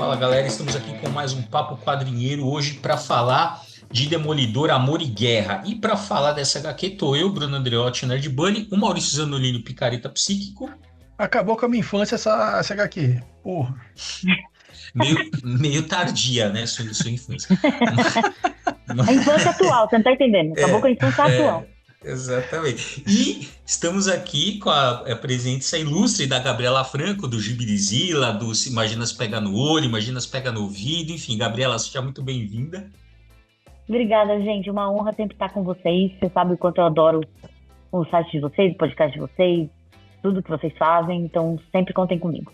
Fala galera, estamos aqui com mais um Papo Quadrinheiro hoje para falar de Demolidor, Amor e Guerra. E para falar dessa HQ, tô eu, Bruno Andreotti, Nerd Bunny, o Maurício Zanolini, Picareta Psíquico. Acabou com a minha infância essa HQ. Porra. Meio tardia, né, sua infância. A infância atual, você não tá entendendo. Acabou com a infância atual. Exatamente. E estamos aqui com a presença ilustre da Gabriela Franco, do Gibirizila, do Imagina Se Pega no Olho, Imagina Se Pega no Ouvido, enfim, Gabriela, seja muito bem-vinda. Obrigada, gente. Uma honra sempre estar com vocês. Você sabe o quanto eu adoro o site de vocês, o podcast de vocês, tudo que vocês fazem. Então, sempre contem comigo.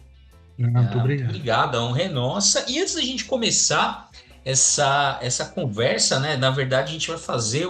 Muito obrigado. Obrigado, a honra é nossa. E antes da gente começar essa conversa, né? Na verdade, a gente vai fazer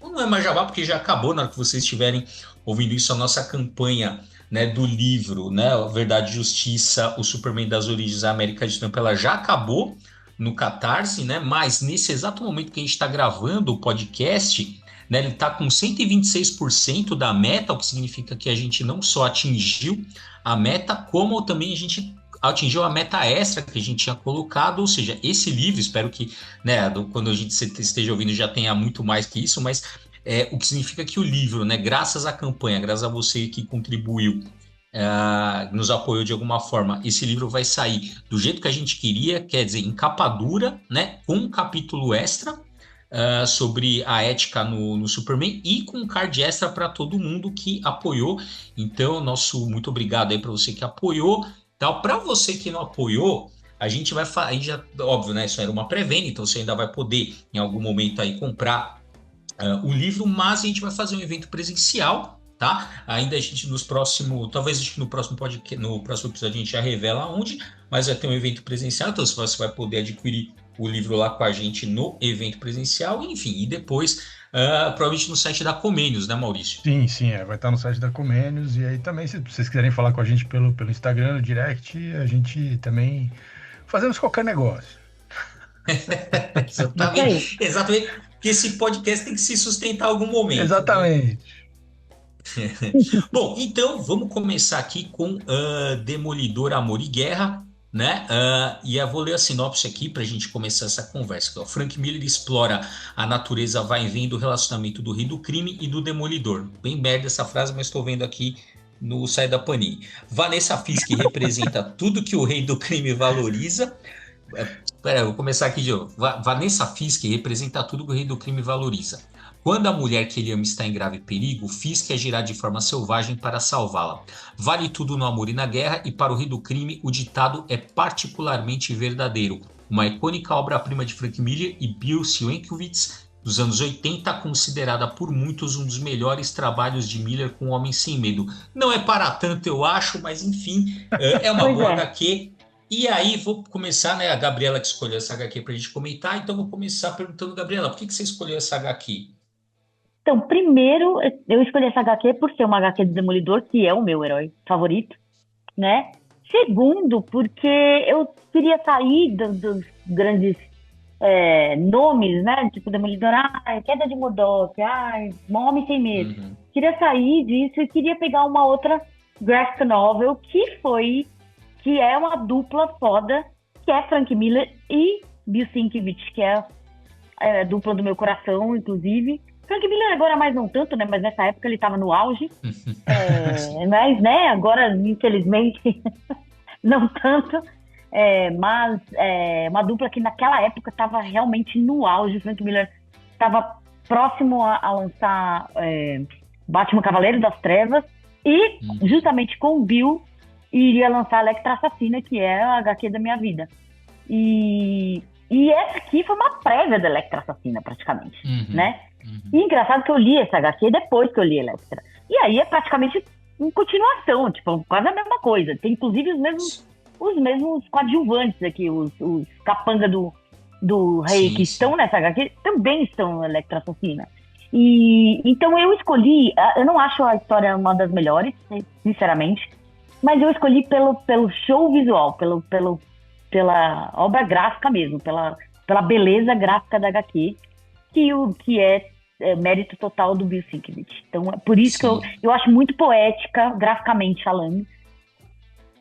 não é mais jabá, porque já acabou na hora que vocês estiverem ouvindo isso, a nossa campanha, né, do livro, né? Verdade e Justiça, o Superman das Origens da América de Tampa, ela já acabou no Catarse, né? Mas nesse exato momento que a gente está gravando o podcast, né, ele está com 126% da meta, o que significa que a gente não só atingiu a meta, como também a gente atingiu a meta extra que a gente tinha colocado, ou seja, esse livro, espero que, né, quando a gente esteja ouvindo já tenha muito mais que isso, mas o que significa que o livro, né, graças à campanha, graças a você que contribuiu, nos apoiou de alguma forma, esse livro vai sair do jeito que a gente queria, quer dizer, em capa dura, né, com um capítulo extra, sobre a ética no Superman e com um card extra para todo mundo que apoiou. Então, nosso muito obrigado aí para você que apoiou. Então, para você que não apoiou, a gente vai fazer, já óbvio, né? Isso era uma pré-venda, então você ainda vai poder em algum momento aí comprar o livro, mas a gente vai fazer um evento presencial, tá? Ainda a gente talvez acho que no próximo podcast, no próximo episódio a gente já revela onde, mas vai ter um evento presencial, então você vai poder adquirir o livro lá com a gente no evento presencial, enfim, e depois provavelmente no site da Comênios, né, Maurício? Sim, vai estar no site da Comênios, e aí também, se vocês quiserem falar com a gente pelo Instagram, no direct, a gente também fazemos qualquer negócio. Exatamente, porque esse podcast tem que se sustentar em algum momento. Exatamente. Né? Bom, então vamos começar aqui com Demolidor, Amor e Guerra, né? E eu vou ler a sinopse aqui para a gente começar essa conversa. O Frank Miller explora a natureza vai e vem do relacionamento do Rei do Crime e do Demolidor. Bem merda essa frase, mas estou vendo aqui no site da Panini. Vanessa Fisk representa tudo que o Rei do Crime valoriza. Eu vou começar aqui de novo. Vanessa Fisk representa tudo que o Rei do Crime valoriza. Quando a mulher que ele ama está em grave perigo, Fisk agirá de forma selvagem para salvá-la. Vale tudo no amor e na guerra, e para o Rei do Crime, o ditado é particularmente verdadeiro. Uma icônica obra-prima de Frank Miller e Bill Sienkiewicz, dos anos 80, considerada por muitos um dos melhores trabalhos de Miller com Homem Sem Medo. Não é para tanto, eu acho, mas enfim, é uma boa HQ. E aí, vou começar, né? A Gabriela que escolheu essa HQ para a gente comentar, então vou começar perguntando, Gabriela, por que você escolheu essa HQ? Então, primeiro, eu escolhi essa HQ por ser uma HQ do Demolidor, que é o meu herói favorito, né? Segundo, porque eu queria sair dos grandes nomes, né? Tipo, Demolidor, Queda de Modok, Homem Sem Medo. Uhum. Queria sair disso e queria pegar uma outra graphic novel que é uma dupla foda, que é Frank Miller e Bill Sienkiewicz, que é a dupla do meu coração, inclusive. Frank Miller agora mais não tanto, né? Mas nessa época ele estava no auge. Mas, né? Agora, infelizmente, não tanto. Mas uma dupla que naquela época estava realmente no auge. Frank Miller estava próximo a lançar Batman Cavaleiro das Trevas. E, justamente com o Bill, iria lançar Electra Assassina, que é a HQ da minha vida. E essa aqui foi uma prévia da Electra Assassina, praticamente, né? E engraçado que eu li essa HQ depois que eu li Electra. E aí é praticamente em continuação, tipo, quase a mesma coisa. Tem inclusive os mesmos coadjuvantes aqui, os capanga do rei que estão nessa HQ, também estão no Electra Assassina. E então eu escolhi, eu não acho a história uma das melhores, sinceramente, mas eu escolhi pelo show visual, pela obra gráfica mesmo, pela beleza gráfica da HQ, que é mérito total do Bill Sienkiewicz. Então, é por isso que eu acho muito poética, graficamente falando.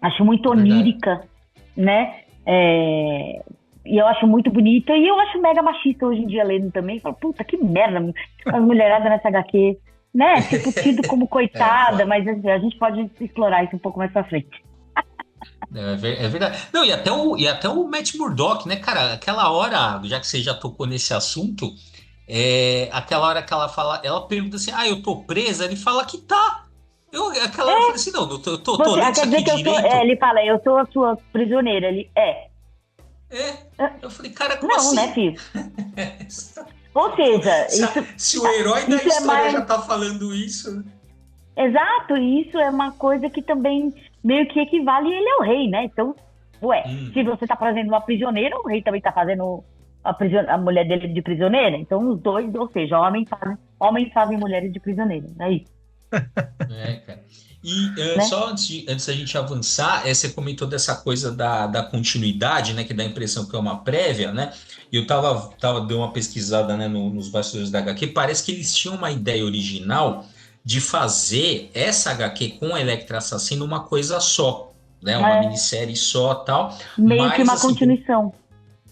Acho muito onírica, né? E eu acho muito bonita, e eu acho mega machista hoje em dia lendo também. Falo, puta, que merda, as mulheradas nessa HQ, né? Tipo, tido como coitada, mas assim, a gente pode explorar isso um pouco mais pra frente. É verdade. Não, e até o Matt Murdock, né, cara? Aquela hora, já que você já tocou nesse assunto, aquela hora que ela fala, ela pergunta assim: eu tô presa? Ele fala que tá. Aquela hora eu falei assim: não, eu tô lendo Quer isso dizer aqui que eu sou. direito. Ele fala, eu sou a sua prisioneira. Ele Eu falei, cara, como não, né, assim? filho? Ou seja, Se o herói da isso é história mais. já tá falando isso, né? Exato, e isso é uma coisa que também meio que equivale, e ele é o rei, né? Então, se você tá fazendo uma prisioneira, o rei também tá fazendo a mulher dele de prisioneira. Então, os dois, ou seja, homens fazem mulheres de prisioneira. É isso, Cara. E né? só antes da gente avançar, você comentou dessa coisa da continuidade, né? Que dá a impressão que é uma prévia, né? E eu dei uma pesquisada, né, nos bastidores da HQ. Parece que eles tinham uma ideia original de fazer essa HQ com a Electra Assassina uma coisa só, né? Uma É minissérie só, tal. meio que Mas uma assim, continuação.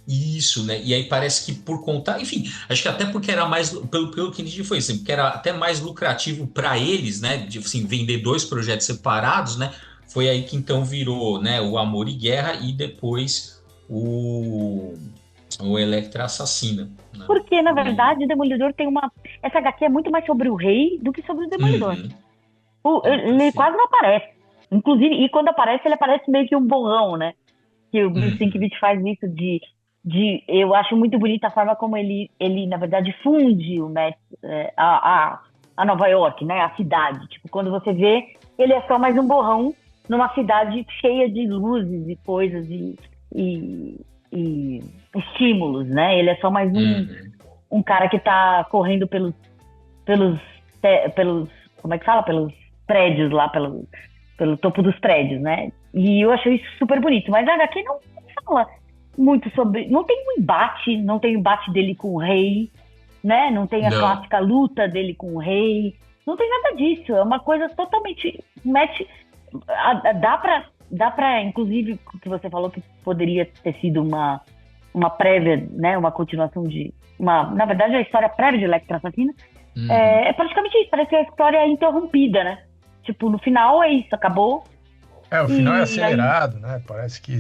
isso, né? E aí parece que por conta, enfim, acho que até porque era mais, pelo que entendi foi assim, porque era até mais lucrativo para eles, né? De assim, vender dois projetos separados, né? Foi aí que então virou, né? O Amor e Guerra e depois o Electra Assassina, né? Porque, na E, verdade, o Demolidor tem uma. Essa HQ é muito mais sobre o rei do que sobre o Demolidor. uhum, Ele perfeito. quase não aparece. Inclusive, e quando aparece, ele aparece meio que um borrão, né? Que o Bill Uhum, Sienkiewicz faz isso eu acho muito bonita a forma como ele na verdade, funde a Nova York, né? A cidade. Tipo, quando você vê, ele é só mais um borrão numa cidade cheia de luzes e coisas e estímulos, né? Ele é só mais uhum. um cara que tá correndo pelos, como é que fala? Pelos prédios lá, pelo topo dos prédios, né? E eu achei isso super bonito. Mas a HQ não fala muito sobre. Não tem não tem o embate dele com o rei, né? Não tem a Não. clássica luta dele com o rei. Não tem nada disso. É uma coisa totalmente. Dá pra, inclusive, o que você falou que poderia ter sido uma prévia, né? Uma continuação na verdade, a história prévia de Electra Assassina Uhum. é praticamente isso. Parece que a história é interrompida, né? Tipo, no final é isso, acabou. O final é E aí, acelerado, né? Parece que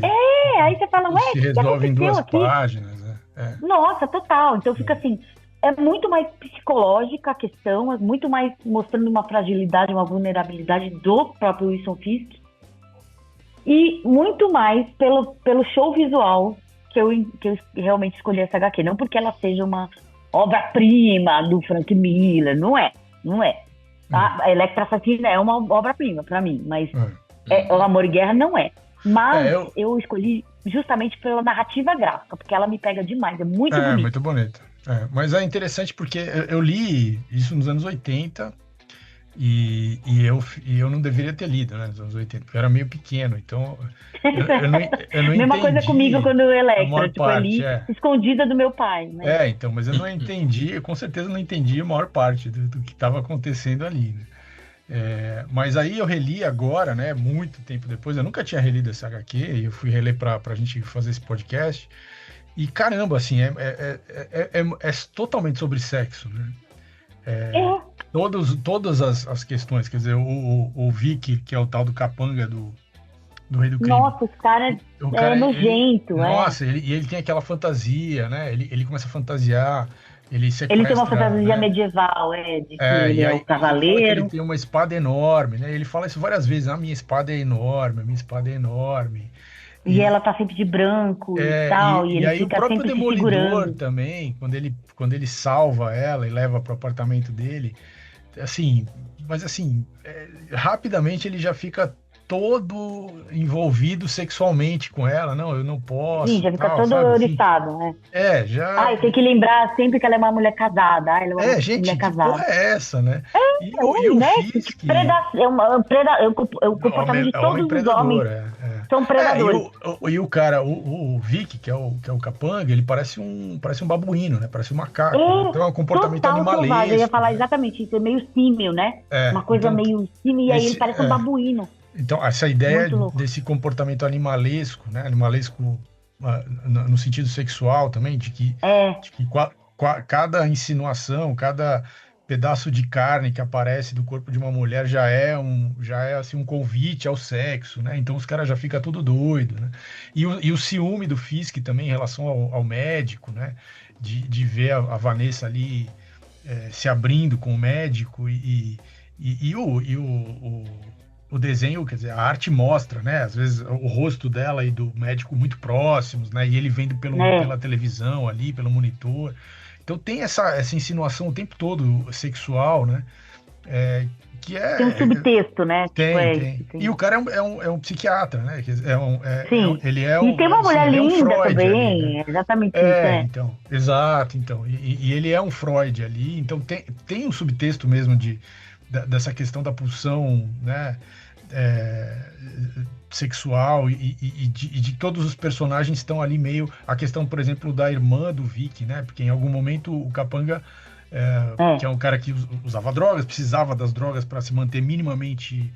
aí você fala, tudo ué, se o que resolve em aconteceu duas aqui? páginas, né? Nossa, total. Então fica assim, é muito mais psicológica a questão, é muito mais mostrando uma fragilidade, uma vulnerabilidade do próprio Wilson Fisk, e muito mais pelo show visual que eu realmente escolhi essa HQ. Não porque ela seja uma obra-prima do Frank Miller, não é. É, A Electra Assassina é uma obra-prima pra mim, mas o Uhum. Amor e Guerra não é. Mas eu, eu escolhi justamente pela narrativa gráfica, porque ela me pega demais, é muito bonita. muito bonito. Mas é interessante porque eu li isso nos anos 80 e eu não deveria ter lido, né, nos anos 80, porque eu era meio pequeno, então eu não Mesma coisa comigo entendi quando eu a Electra, maior tipo, parte. ali, escondida do meu pai, né? Então, mas eu não entendi, eu com certeza não entendi a maior parte do que estava acontecendo ali, né? Mas aí eu reli agora, né, muito tempo depois, eu nunca tinha relido essa HQ, e eu fui reler para a gente fazer esse podcast, e caramba, assim, é totalmente sobre sexo, né? É, Todas as questões, quer dizer, o Vic, que é o tal do capanga do Rei do Crime, nossa, esse cara o é cara, nojento, nossa, ele tem aquela fantasia, né? Ele começa a fantasiar, ele Ele tem uma sequestra, fantasia né? medieval, de que ele E é o aí ele fala que ele cavaleiro. tem uma espada enorme, né? Ele fala isso várias vezes, a minha espada é enorme, a minha espada é enorme. E E, ela tá sempre de branco e é, tal, e, e e ele aí o fica próprio sempre se Demolidor segurando. também, quando ele salva ela e leva para o apartamento dele, assim, mas assim, rapidamente ele já fica todo envolvido sexualmente com ela, não, eu não Sim, posso, já fica tal, todo sabe assim? oriçado, né? Já. Ah, e tem que lembrar sempre que ela é uma mulher casada. Ah, ela é uma mulher Gente, que porra casada. é essa, né? E É o, e homem, o né? Fisk, É o comportamento de é homem todos os homens. predador, São E predadores. o cara, o Vic, que é o capanga, ele parece um babuíno, né? Parece um É macaco, né? Então é um comportamento total selvagem. Eu ia animalesco, falar né? exatamente isso. É meio símil, né? Uma coisa Então, meio símil. E aí ele esse, parece um babuíno. então essa ideia Muito louco. desse comportamento animalesco, né? Animalesco no sentido sexual também, de que cada insinuação, cada pedaço de carne que aparece do corpo de uma mulher já é assim, um convite ao sexo, né? Então os caras já ficam tudo doido, né? E o ciúme do Fisk também em relação ao médico, né? De ver a Vanessa ali se abrindo com o médico o desenho, quer dizer, a arte mostra, né? Às vezes o rosto dela e do médico muito próximos, né? E ele vendo pela televisão ali, pelo monitor. Então tem essa insinuação o tempo todo sexual, né? Que tem um subtexto, né? Tem. E o cara é um psiquiatra, né? Sim. Ele é e tem uma mulher linda Freud também, ali, né? exatamente isso. Então, exato, então. E ele é um Freud ali, então tem um subtexto mesmo dessa questão da pulsão, né? Sexual e de todos os personagens estão ali meio... A questão, por exemplo, da irmã do Vic, né? Porque em algum momento o Capanga, que é um cara que usava drogas, precisava das drogas para se manter minimamente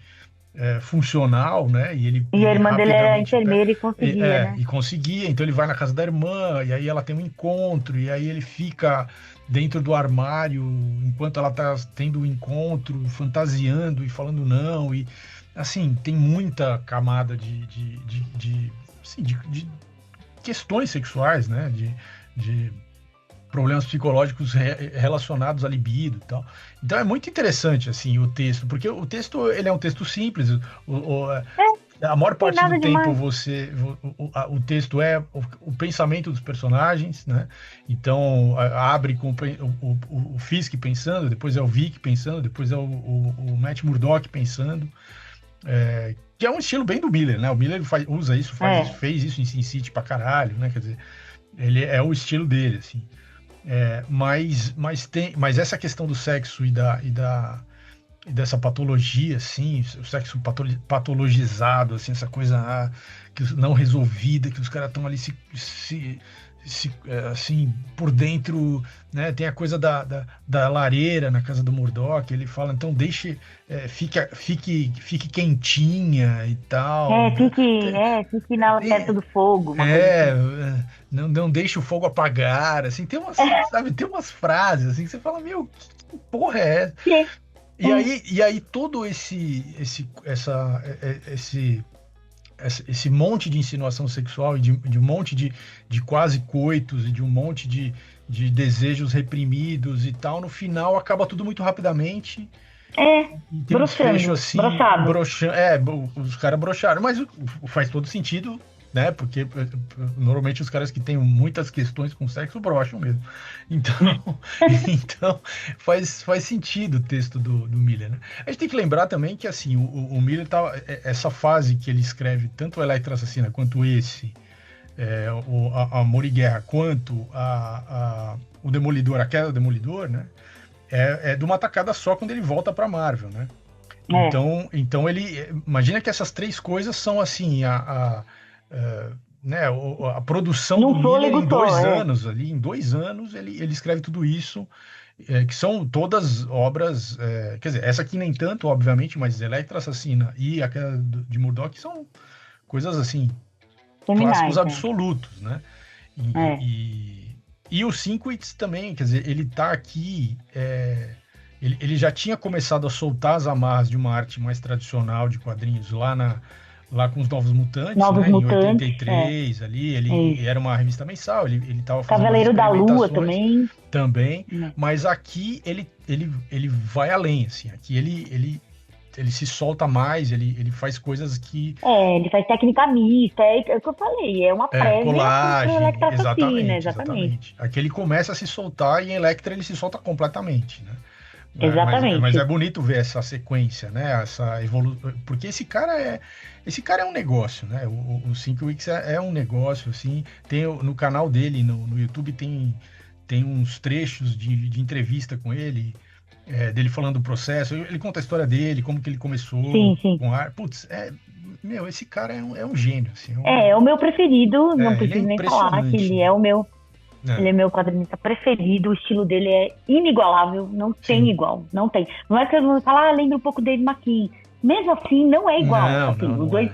funcional, né? E a irmã dele era enfermeira e conseguia, né? E conseguia, então ele vai na casa da irmã, e aí ela tem um encontro, e aí ele fica dentro do armário enquanto ela tá tendo o encontro, fantasiando e falando não, e assim, tem muita camada de questões sexuais, né? De problemas psicológicos relacionados à libido e tal. Então é muito interessante, assim, o texto, porque o texto, ele é um texto simples, a maior parte do tempo o texto é o pensamento dos personagens, né? Então abre com o Fisk pensando, depois é o Vic pensando, depois é o Matt Murdock pensando, que é um estilo bem do Miller, né? O Miller usa isso, fez isso em Sin City pra caralho, né? Quer dizer, ele é o estilo dele, assim. Mas essa questão do sexo e dessa patologia, assim, o sexo patologizado, assim, essa coisa não resolvida, que os caras estão ali assim, por dentro, né? Tem a coisa da lareira na casa do Murdock, ele fala, então fique quentinha e tal. Fique perto do fogo. Não deixe o fogo apagar, assim, tem umas frases, assim, que você fala, meu, que porra é essa? E aí todo esse monte de insinuação sexual e de um monte de quase coitos e de um monte de desejos reprimidos e tal, no final acaba tudo muito rapidamente. Tem um desfecho assim, os caras broxaram, mas faz todo sentido, né? Porque normalmente os caras que têm muitas questões com sexo broxam mesmo. Então faz sentido o texto do Miller, né? A gente tem que lembrar também que assim, o Miller essa fase que ele escreve, tanto o Electra Assassina quanto Amor e Guerra, quanto o Demolidor, a Queda do Demolidor, né? De uma tacada só quando ele volta para Marvel, né? Então ele imagina que essas três coisas são assim né, a produção do Miller em 2 anos ali, em 2 anos ele escreve tudo isso, que são todas obras, quer dizer, essa aqui nem tanto, obviamente, mas Electra Assassina e a Queda de Murdock são coisas assim, clássicos absolutos, né? E o Sinkwitz também, quer dizer, ele tá aqui, ele já tinha começado a soltar as amarras de uma arte mais tradicional de quadrinhos lá com os Novos Mutantes, né? Em 83, ali, ele era uma revista mensal, ele estava fazendo Cavaleiro da Lua também. Mas aqui ele vai além, assim, aqui ele se solta mais, ele faz coisas que... ele faz técnica mista, é o que eu falei, é uma prévia colagem, exatamente. Aqui ele começa a se soltar e em Electra ele se solta completamente, né? Exatamente. Mas é bonito ver essa sequência, né? Essa evolução, porque esse cara é um negócio, né? O Sinkwitz é um negócio, assim. Tem no canal dele, no YouTube, tem uns trechos de entrevista com ele, dele falando do processo. Ele conta a história dele, como que ele começou com arte. Putz, esse cara é um gênio, assim. É o meu preferido, não preciso nem falar que ele é o meu... Ele é meu quadrinista preferido, o estilo dele é inigualável, não tem igual, não tem. Não é que eu não falar, lembra um pouco Dave McKean. Mesmo assim, não é igual. Os dois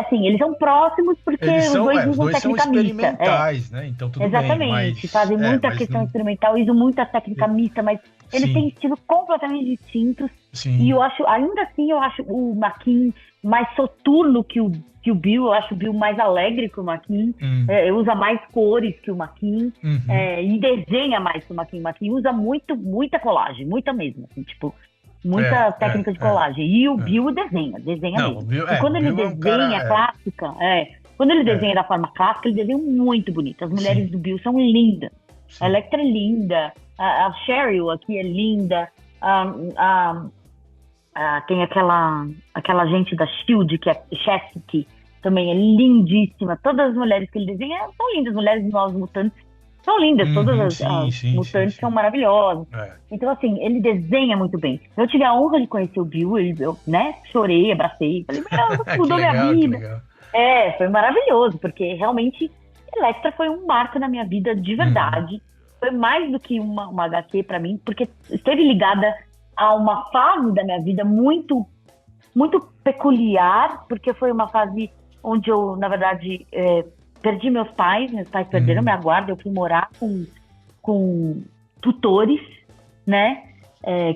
Assim, eles são próximos porque os dois os usam dois são técnica mista. experimentais, né? Então tudo Exatamente, bem, fazem muita questão não... experimental, usam muita técnica mista, mas eles Sim. têm estilos completamente distintos. Sim. E eu acho, ainda assim, eu acho o Makin mais soturno que o Bill. Eu acho o Bill mais alegre que o Makin. Usa mais cores que o Makin. E desenha mais que o Makin. O Makin usa muita colagem, muita mesmo. Assim, tipo, muita técnica de colagem. E o Bill desenha Não, mesmo. Bill, e quando ele desenha clássica, quando ele desenha da forma clássica, ele desenha muito bonito. As mulheres do Bill são lindas. Sim. A Electra é linda. A Cheryl aqui é linda. Tem aquela gente da SHIELD, que é Chastity, também é lindíssima. Todas as mulheres que ele desenha são lindas. As mulheres dos Novos Mutantes são lindas. Todas as mutantes são maravilhosas. Então, assim, ele desenha muito bem. Eu tive a honra de conhecer o Bill. Eu chorei, abracei. Falei, meu, mudou minha vida. Foi maravilhoso, porque realmente Electra foi um marco na minha vida de verdade. Foi mais do que uma HQ pra mim, porque esteve ligada a uma fase da minha vida muito, muito peculiar, porque foi uma fase onde eu, na verdade, perdi meus pais perderam minha guarda, eu fui morar com tutores, né,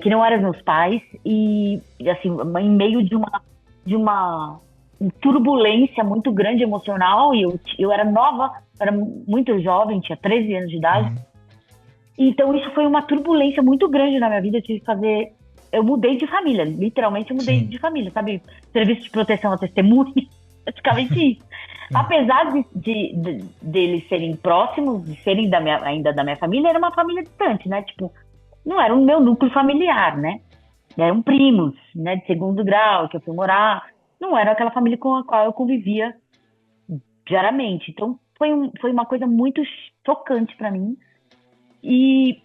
que não eram meus pais, e assim, em meio de uma turbulência muito grande emocional, e eu era nova, era muito jovem, tinha 13 anos de idade. Então isso foi uma turbulência muito grande na minha vida. Eu mudei de família, literalmente eu mudei de família, sabe? Serviço de proteção à testemunha, praticamente isso. Apesar de eles serem próximos, de serem ainda da minha família, era uma família distante, né? Tipo, não era o meu núcleo familiar, né? Eram primos, né? De segundo grau, que eu fui morar. Não era aquela família com a qual eu convivia diariamente. Então, foi uma coisa muito chocante pra mim. E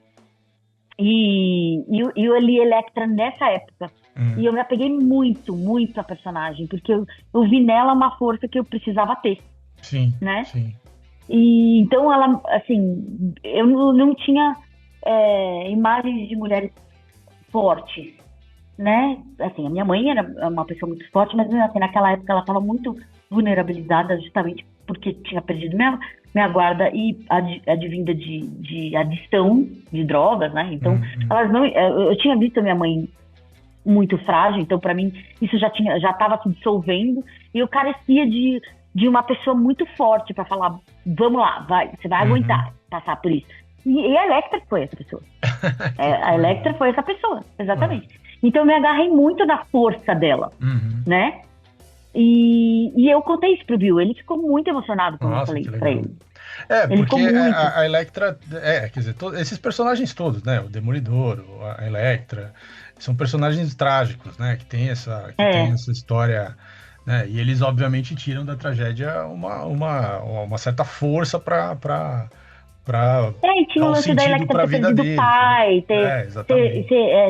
eu li Electra nessa época. E eu me apeguei muito, muito à personagem, porque eu vi nela uma força que eu precisava ter. Sim, né? sim. E então ela, assim, eu não tinha imagens de mulheres fortes, né? Assim, a minha mãe era uma pessoa muito forte, mas assim, naquela época ela estava muito vulnerabilizada, justamente porque tinha perdido minha guarda e advinda de adição de drogas, né? Então, eu tinha visto a minha mãe muito frágil, então para mim isso já estava se dissolvendo, e eu carecia de uma pessoa muito forte para falar, vamos lá, você vai aguentar passar por isso. E a Electra foi essa pessoa. A Electra foi essa pessoa, exatamente. Então eu me agarrei muito na força dela, né? E eu contei isso pro Bill, ele ficou muito emocionado quando eu falei isso pra ele. Porque a Electra, quer dizer, esses personagens todos, né? O Demolidor, a Electra, são personagens trágicos, né? Que tem essa história, né? E eles obviamente tiram da tragédia uma certa força para e tinha o lance da Electra ter perdido o pai,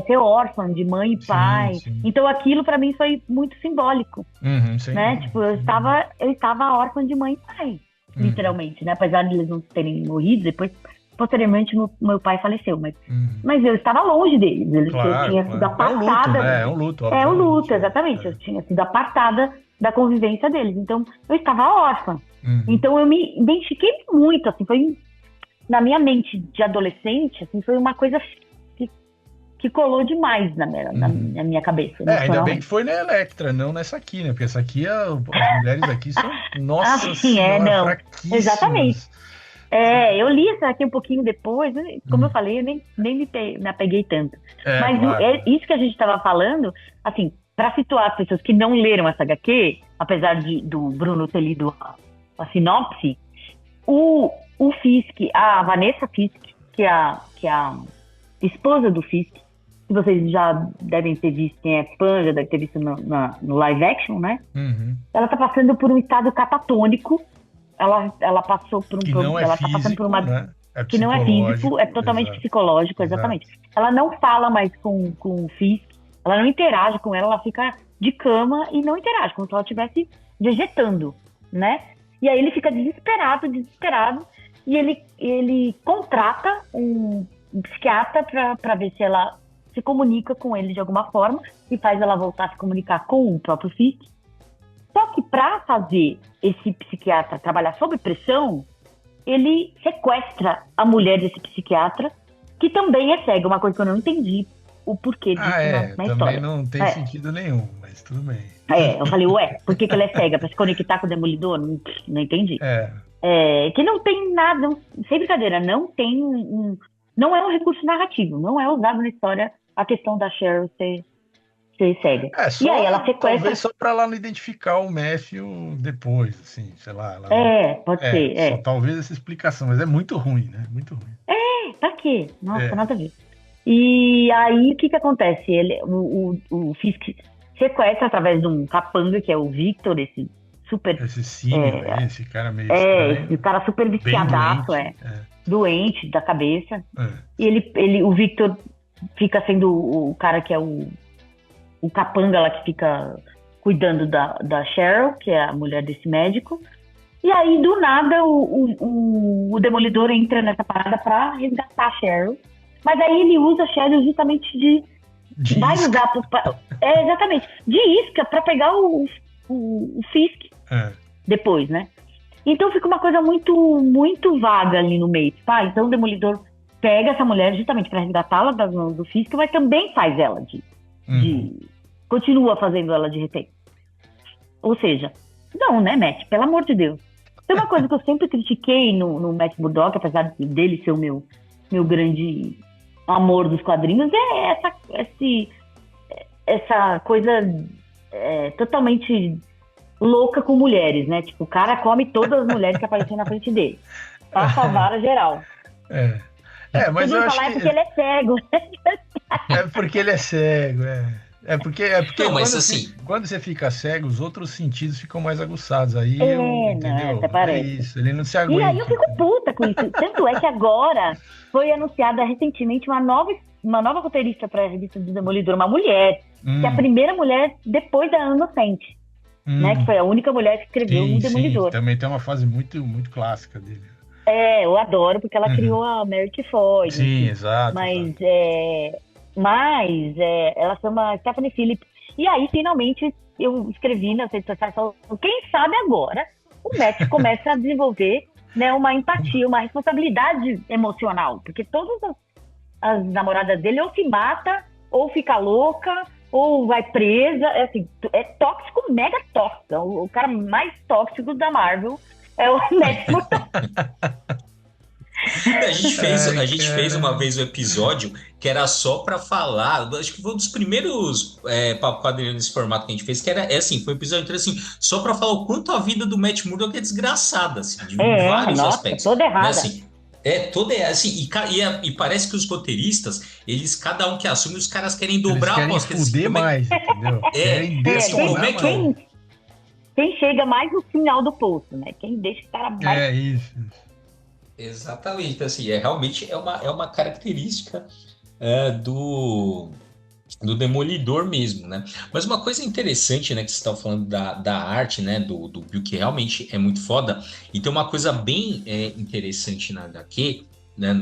ser órfã de mãe e pai. Sim. Então aquilo para mim foi muito simbólico, né? Tipo, eu estava órfã de mãe e pai, literalmente, né? Apesar de eles não terem morrido, depois, posteriormente, meu pai faleceu, mas eu estava longe deles. Eu tinha sido apartada. É um luto, obviamente. É um luto, exatamente. Eu tinha sido apartada da convivência deles. Então, eu estava órfã. Então, eu me identifiquei muito, assim, foi na minha mente de adolescente, assim, foi uma coisa que colou demais na minha cabeça. Ainda bem que foi na Electra, não nessa aqui, né? Porque essa aqui, as mulheres aqui são, nossa senhora, fraquíssimas. Exatamente. Eu li essa aqui um pouquinho depois, né? Como eu falei, eu nem me apeguei tanto. Mas claro. Isso que a gente estava falando, assim, para situar as pessoas que não leram essa HQ, apesar do Bruno ter lido a sinopse, o Fisk, a Vanessa Fisk, que é a esposa do Fisk, que vocês já devem ter visto, quem é fã já deve ter visto no live action, né? Ela tá passando por um estado catatônico. Ela passou por um problema. Ela tá passando por uma. Né? Que não é físico, é totalmente psicológico, exatamente. Ela não fala mais com o Fisk, ela não interage com ela fica de cama e não interage, como se ela estivesse vegetando, né? E aí ele fica desesperado, e ele contrata um psiquiatra para ver se ela se comunica com ele de alguma forma e faz ela voltar a se comunicar com o próprio Fisk. Só que para fazer esse psiquiatra trabalhar sob pressão, ele sequestra a mulher desse psiquiatra, que também é cega, uma coisa que eu não entendi o porquê disso na também história. não tem sentido nenhum, mas tudo bem. Eu falei, ué, por que ela é cega? Pra se conectar com o Demolidor? Não entendi. Que não tem nada, sem brincadeira, não é um recurso narrativo, não é usado na história a questão da Cheryl ser cega. Só, e aí ela sequestra... Talvez só pra ela não identificar o Matthew depois, assim, sei lá. Pode ser. Só talvez essa explicação, mas é muito ruim, né? Muito ruim. Pra quê? Nossa, nada a ver. E aí, o que acontece? O Fisk sequestra através de um capanga, que é o Victor, esse super... Esse símio, esse cara meio estranho. Esse cara super viciadaço, doente da cabeça. E o Victor fica sendo o cara que é o capanga lá, que fica cuidando da Cheryl, que é a mulher desse médico. E aí, do nada, o Demolidor entra nessa parada pra resgatar a Cheryl. Mas aí ele usa a Cheryl justamente vai usar... exatamente. De isca pra pegar o Fisk depois, né? Então fica uma coisa muito, muito vaga ali no meio. Então o Demolidor pega essa mulher justamente pra resgatá-la das mãos do Fisk, mas também faz ela continua fazendo ela de refém. Ou seja, não, né, Matt? Pelo amor de Deus. Tem uma coisa que eu sempre critiquei no Matt Murdock, apesar dele ser o meu grande amor dos quadrinhos, é essa coisa totalmente louca com mulheres, né? Tipo, o cara come todas as mulheres que aparecem na frente dele pra salvar a geral. Mas eu acho que... É porque ele é cego. É porque ele é cego, É porque não, mas assim... quando você fica cego, os outros sentidos ficam mais aguçados. Aí entendeu? É isso, ele não se aguenta. E aí eu fico puta com isso. Tanto é que agora foi anunciada recentemente uma nova roteirista para a revista do Demolidor, uma mulher, que é a primeira mulher depois da Ana Inocente, né? Que foi a única mulher que escreveu o Demolidor. Também tem uma fase muito, muito clássica dele. Eu adoro, porque ela criou a Mary Tifoid. Sim, exato. Mas ela chama Stephanie Phillips. E aí, finalmente, eu escrevi nas redes sociais, falando, quem sabe agora o Matt começa a desenvolver, né, uma empatia, uma responsabilidade emocional. Porque todas as namoradas dele ou se mata, ou fica louca, ou vai presa. É tóxico, mega tóxico. O cara mais tóxico da Marvel é o Matt Murdock. A gente fez uma vez um episódio que era só pra falar, acho que foi um dos primeiros quadrinhos nesse formato que a gente fez, que era foi um episódio inteiro assim, só pra falar o quanto a vida do Matt Murdock é desgraçada, assim, de vários aspectos. Toda errada. Né, assim, toda assim, e parece que os roteiristas, eles, cada um que assume, os caras querem dobrar a aposta. Eles querem fuder mais, entendeu? Quem chega mais no final do poço, né? Quem deixa o cara mais... Isso. Exatamente, assim, realmente é uma característica do Demolidor mesmo, né? Mas uma coisa interessante, né, que você estava falando da arte, né, do Bill, que realmente é muito foda, e tem uma coisa bem interessante na HQ, né,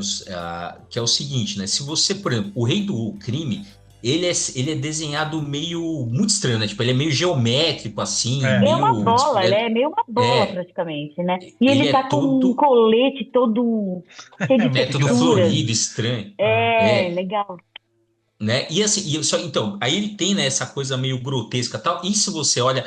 que é o seguinte, né, se você, por exemplo, o Rei do Crime, ele é desenhado muito estranho, né? Tipo, ele é meio geométrico, assim. É uma bola, ele é meio uma bola, praticamente, né? E ele tá com um colete todo cheio de texturas. Todo florido, estranho. Legal. Né? E assim, então, aí ele tem, né, essa coisa meio grotesca e tal. E se você olha,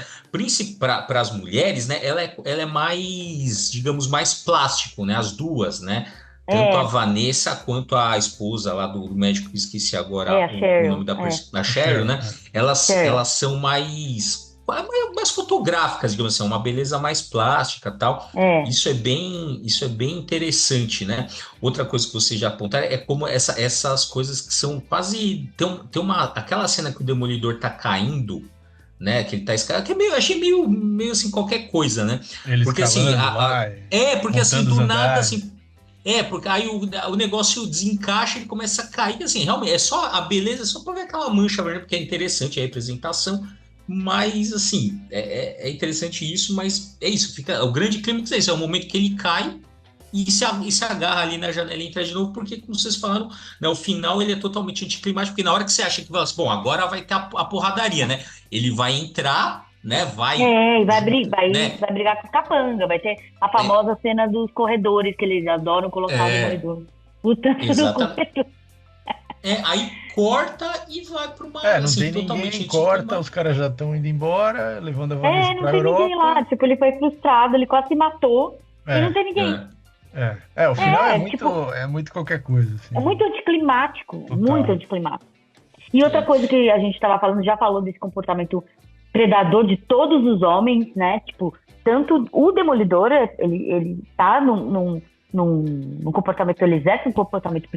para as mulheres, né, ela é mais, digamos, mais plástico, né? As duas, né? Tanto a Vanessa quanto a esposa lá do médico, que esqueci agora o nome da Cheryl, né? Elas são mais fotográficas, digamos assim, uma beleza mais plástica e tal. Isso é bem interessante, né? Outra coisa que vocês já apontaram é como essas coisas que são quase... Tem aquela cena que o Demolidor tá caindo, né? Que ele tá escalando, que eu achei meio assim, qualquer coisa, né? Porque assim... porque assim, do nada, assim... porque aí o negócio desencaixa, ele começa a cair, assim, realmente, a beleza é só pra ver aquela mancha vermelha, porque é interessante a representação, mas, assim, é interessante isso, mas é isso, o grande clímax é isso, é o momento que ele cai e se agarra ali na janela e entra de novo, porque, como vocês falaram, né, o final ele é totalmente anticlimático, porque na hora que você acha que, bom, agora vai ter a porradaria, né, ele vai entrar, né? E vai né? brigar com os capanga. Vai ter a famosa cena dos corredores, que eles adoram colocar o Demolidor lutando no corredor. Aí corta e vai para uma não assim, tem totalmente ninguém, corta, os caras já estão indo embora, levando a Vanessa pra não tem Europa. ninguém lá. Tipo, ele foi frustrado, ele quase se matou e não tem ninguém. O final é muito qualquer coisa. Assim. É muito anticlimático. Total. Muito anticlimático. E outra coisa que a gente estava falando, já falou desse comportamento predador de todos os homens, né? Tipo, tanto o Demolidor, ele tá num comportamento, ele exerce um comportamento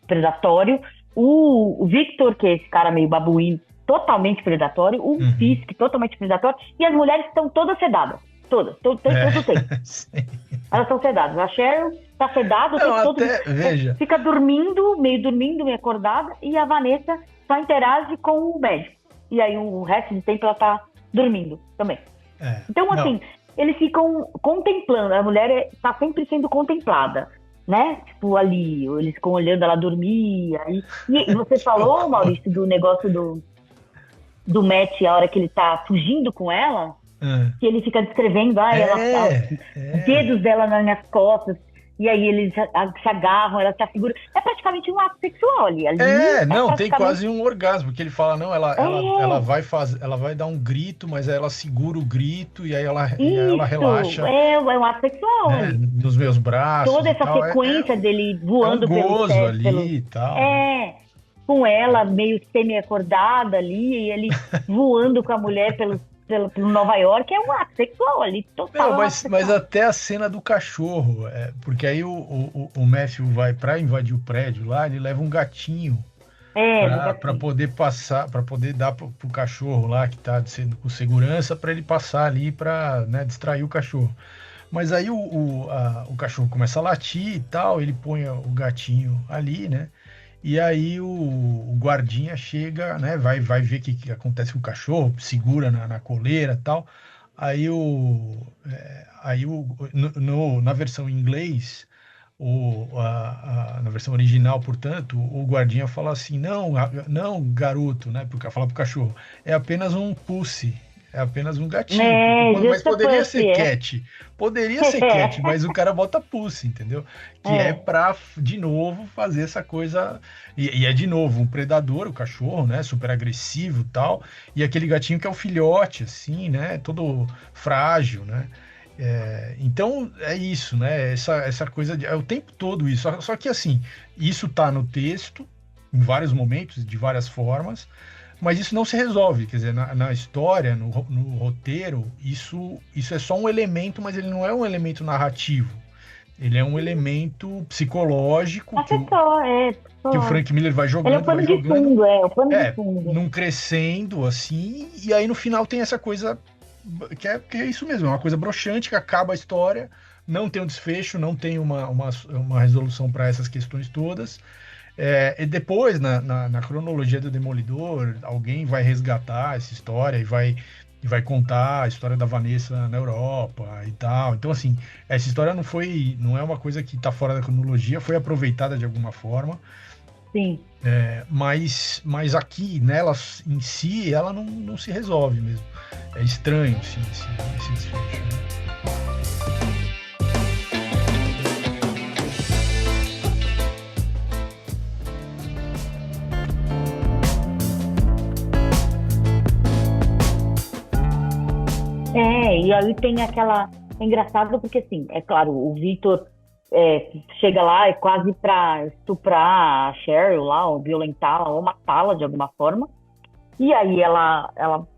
predatório. O Victor, que é esse cara meio babuíno, totalmente predatório. O Fisk, totalmente predatório. E as mulheres estão todas sedadas. Todas. Todo tempo. Elas estão sedadas. A Cheryl tá sedada. Veja. Fica dormindo, meio acordada. E a Vanessa só interage com o médico. E aí o resto do tempo ela tá dormindo também. Então, assim, eles ficam contemplando. A mulher tá sempre sendo contemplada, né? Tipo, ali, eles ficam olhando ela dormir. E você falou, Maurício, do negócio do Matt, a hora que ele tá fugindo com ela, que ele fica descrevendo, os dedos dela nas minhas costas. E aí eles se agarram, ela se afigura. É praticamente um ato sexual ali. Tem quase um orgasmo, porque ele fala, ela vai dar um grito, mas aí ela segura o grito e aí ela relaxa. É um ato sexual. Nos meus braços. Toda essa sequência dele voando pelo gozo ali e tal. Com ela meio semi-acordada ali, e ele voando com a mulher pelo Nova York, é um ato sexual ali, total. Mas até a cena do cachorro, porque aí o Matthew vai pra invadir o prédio lá, ele leva um gatinho pra poder passar, pra poder dar pro cachorro lá que tá com segurança, pra ele passar ali pra, né, distrair o cachorro. Mas aí o cachorro começa a latir e tal, ele põe o gatinho ali, né? E aí o guardinha chega, né? Vai ver o que acontece com o cachorro, segura na coleira e tal. Aí na versão em inglês, na versão original, portanto, o guardinha fala assim, não, garoto, né? Porque fala pro cachorro, é apenas um pussy. É apenas um gatinho. Mas poderia ser cat. Poderia ser cat, mas o cara bota pussy, entendeu? Que é pra, de novo, fazer essa coisa. E é, de novo, um predador, o cachorro, né? Super agressivo e tal. E aquele gatinho que é o filhote, assim, né? Todo frágil, né? Então, é isso, né? Essa coisa. É o tempo todo isso. Só que, assim, isso tá no texto, em vários momentos, de várias formas. Mas isso não se resolve, quer dizer, na história, no roteiro, isso é só um elemento, mas ele não é um elemento narrativo. Ele é um elemento psicológico que o Frank Miller vai jogando. Ele é o pano de fundo, o pano de fundo. Num crescendo, assim, e aí no final tem essa coisa que é isso mesmo, é uma coisa broxante, que acaba a história, não tem um desfecho, não tem uma resolução para essas questões todas. E depois, na cronologia do Demolidor, alguém vai resgatar essa história e vai contar a história da Vanessa na Europa e tal. Então, assim, essa história não é uma coisa que está fora da cronologia, foi aproveitada de alguma forma. Sim. Mas aqui, nela em si, ela não se resolve mesmo. É estranho, assim, esse desfecho, né? E aí tem aquela... É engraçado porque, assim, é claro, o Victor chega lá quase pra estuprar a Cheryl lá, ou violentá-la, ou matá-la de alguma forma. E aí ela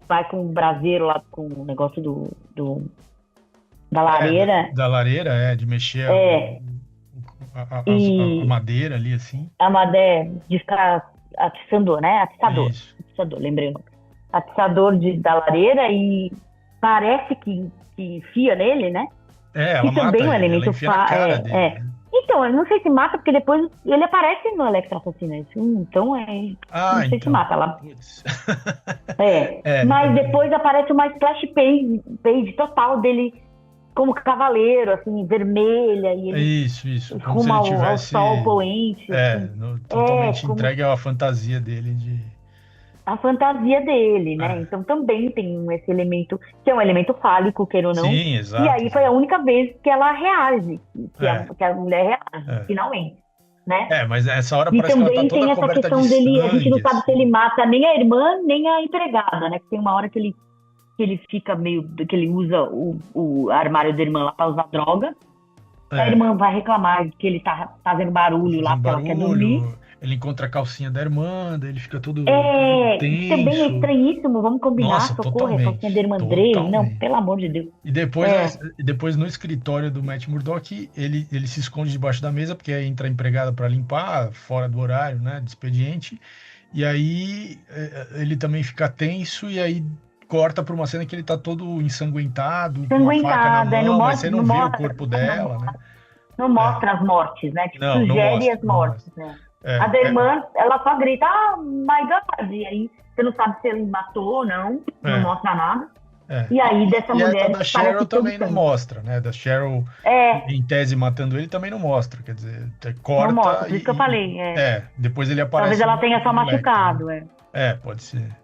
vai com o braseiro lá, com o negócio da lareira. Da lareira, de mexer a madeira ali, assim. A madeira de ficar atiçador, né? Atiçador. Isso. Atiçador, lembrei o nome. Atiçador da lareira e parece que enfia nele, né? Ela e também mata um elemento ela enfia na cara dele, né? Então, eu não sei se mata, porque depois ele aparece no Electra Assassina. Então não sei se mata lá. Mas depois aparece uma splash page total dele como cavaleiro, assim, vermelha. E ele isso. Como se ele tivesse ao sol poente. Totalmente entregue à fantasia dele de... a fantasia dele, né? É. Então também tem esse elemento, que é um elemento fálico, queira ou não. Sim, exato. E aí foi a única vez que ela reage, que a mulher reage, É. finalmente, né? Mas essa hora E parece que ela tá também toda tem essa coberta questão de dele, a gente não sangue, sabe se assim. ele mata nem a irmã, nem a empregada, né? Que tem uma hora que ele fica meio, que ele usa o armário da irmã lá pra usar droga. A irmã vai reclamar que ele tá fazendo barulho lá, Fazendo porque ela quer dormir. ele encontra a calcinha da irmã, daí ele fica todo Isso também é tenso. estranhíssimo, vamos combinar, Nossa, socorro, a calcinha da irmã Andrei. Não, totalmente. pelo amor de Deus. E depois no escritório do Matt Murdock, ele se esconde debaixo da mesa, porque aí entra a empregada para limpar, fora do horário, né, de expediente. E aí ele também fica tenso, e aí corta para uma cena que ele tá todo ensanguentado, com uma faca na mão, mas você não vê o corpo dela, né? Não mostra as mortes, né? Tipo, Não sugere mostra, as mortes, né? A da É, irmã, ela só grita, my God! E aí você não sabe se ele matou ou não, não mostra nada. E aí dessa E mulher... a da Cheryl também não mostra, né? Da Cheryl, em tese, matando ele, também não mostra. Quer dizer, corta... Não mostra, por isso que eu falei. Depois ele aparece... Talvez ela tenha só machucado, pode ser.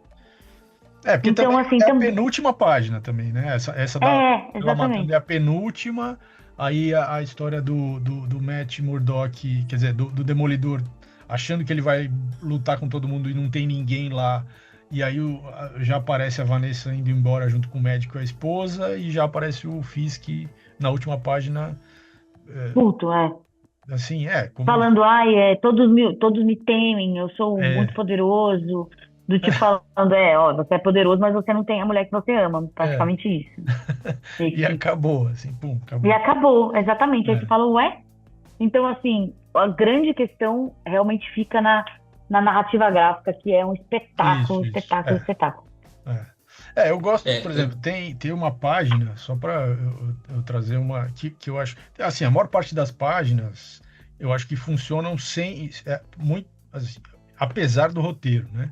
Porque então, também assim, é a penúltima página também, né? Essa da ela matando é a penúltima. Aí a história do Matt Murdock, quer dizer, do Demolidor, achando que ele vai lutar com todo mundo e não tem ninguém lá. E aí já aparece a Vanessa indo embora junto com o médico e a esposa, e já aparece o Fisk na última página. Puto, Assim, falando, todos me temem, eu sou muito poderoso. Do tipo falando, você é poderoso, mas você não tem a mulher que você ama. Praticamente isso. E acabou, assim, pum, acabou. E acabou, exatamente. Aí você fala, ué? Então, assim, a grande questão realmente fica na narrativa gráfica, que é um espetáculo, espetáculo. Eu gosto, por exemplo, tem uma página, só para eu trazer uma que eu acho... Assim, a maior parte das páginas, eu acho que funcionam muito, assim, apesar do roteiro, né?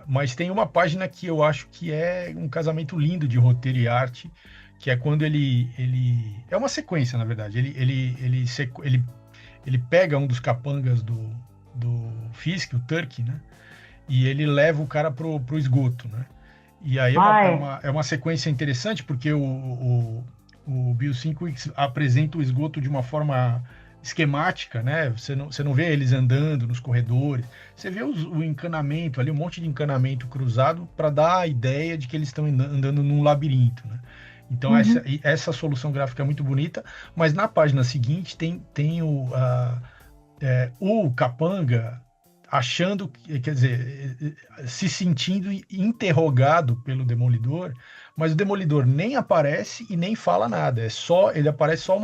Mas tem uma página que eu acho que é um casamento lindo de roteiro e arte, que é quando ele é uma sequência, na verdade. Ele pega um dos capangas do Fisk, o Turk, né? E ele leva o cara pro esgoto, né? E aí é uma sequência interessante, porque o Bill Sienkiewicz apresenta o esgoto de uma forma esquemática, né? Você não vê eles andando nos corredores, você vê o encanamento ali, um monte de encanamento cruzado para dar a ideia de que eles estão andando num labirinto, né? Então essa solução gráfica é muito bonita, mas na página seguinte tem o capanga achando, quer dizer, se sentindo interrogado pelo Demolidor, mas o Demolidor nem aparece e nem fala nada, ele aparece só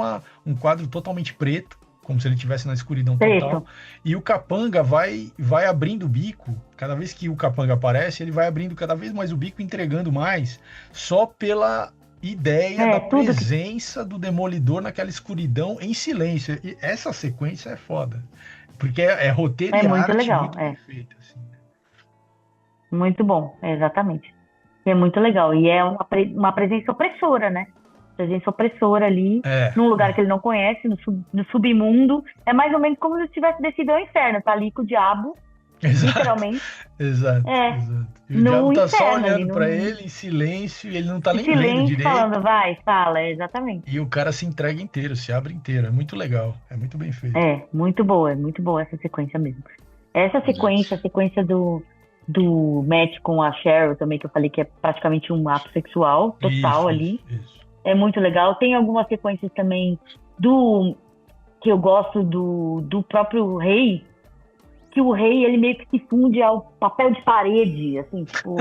um quadro totalmente preto, como se ele estivesse na escuridão total, e o capanga vai abrindo o bico, cada vez que o capanga aparece, ele vai abrindo cada vez mais o bico, entregando mais, só pela ideia da presença do Demolidor naquela escutidão em silêncio. E essa sequência é foda, porque é roteiro e muito arte legal, muito bem feito, assim. Muito bom, exatamente. É muito legal, e é uma presença opressora, né? Presença opressora ali, num lugar que ele não conhece, no submundo. É mais ou menos como se tivesse descido ao inferno, tá ali com o diabo, literalmente. Exato. E o diabo tá só olhando ali, pra ele em silêncio, e ele não tá nem vendo direito. Falando, fala, exatamente. E o cara se entrega inteiro, se abre inteiro. É muito legal, é muito bem feito. É muito boa essa sequência mesmo. Essa sequência, a sequência do Matt com a Cheryl também, que eu falei que é praticamente um ato sexual total ali. Isso. É muito legal. Tem algumas sequências também que eu gosto do próprio rei, que o rei, ele meio que se funde ao papel de parede, assim, tipo,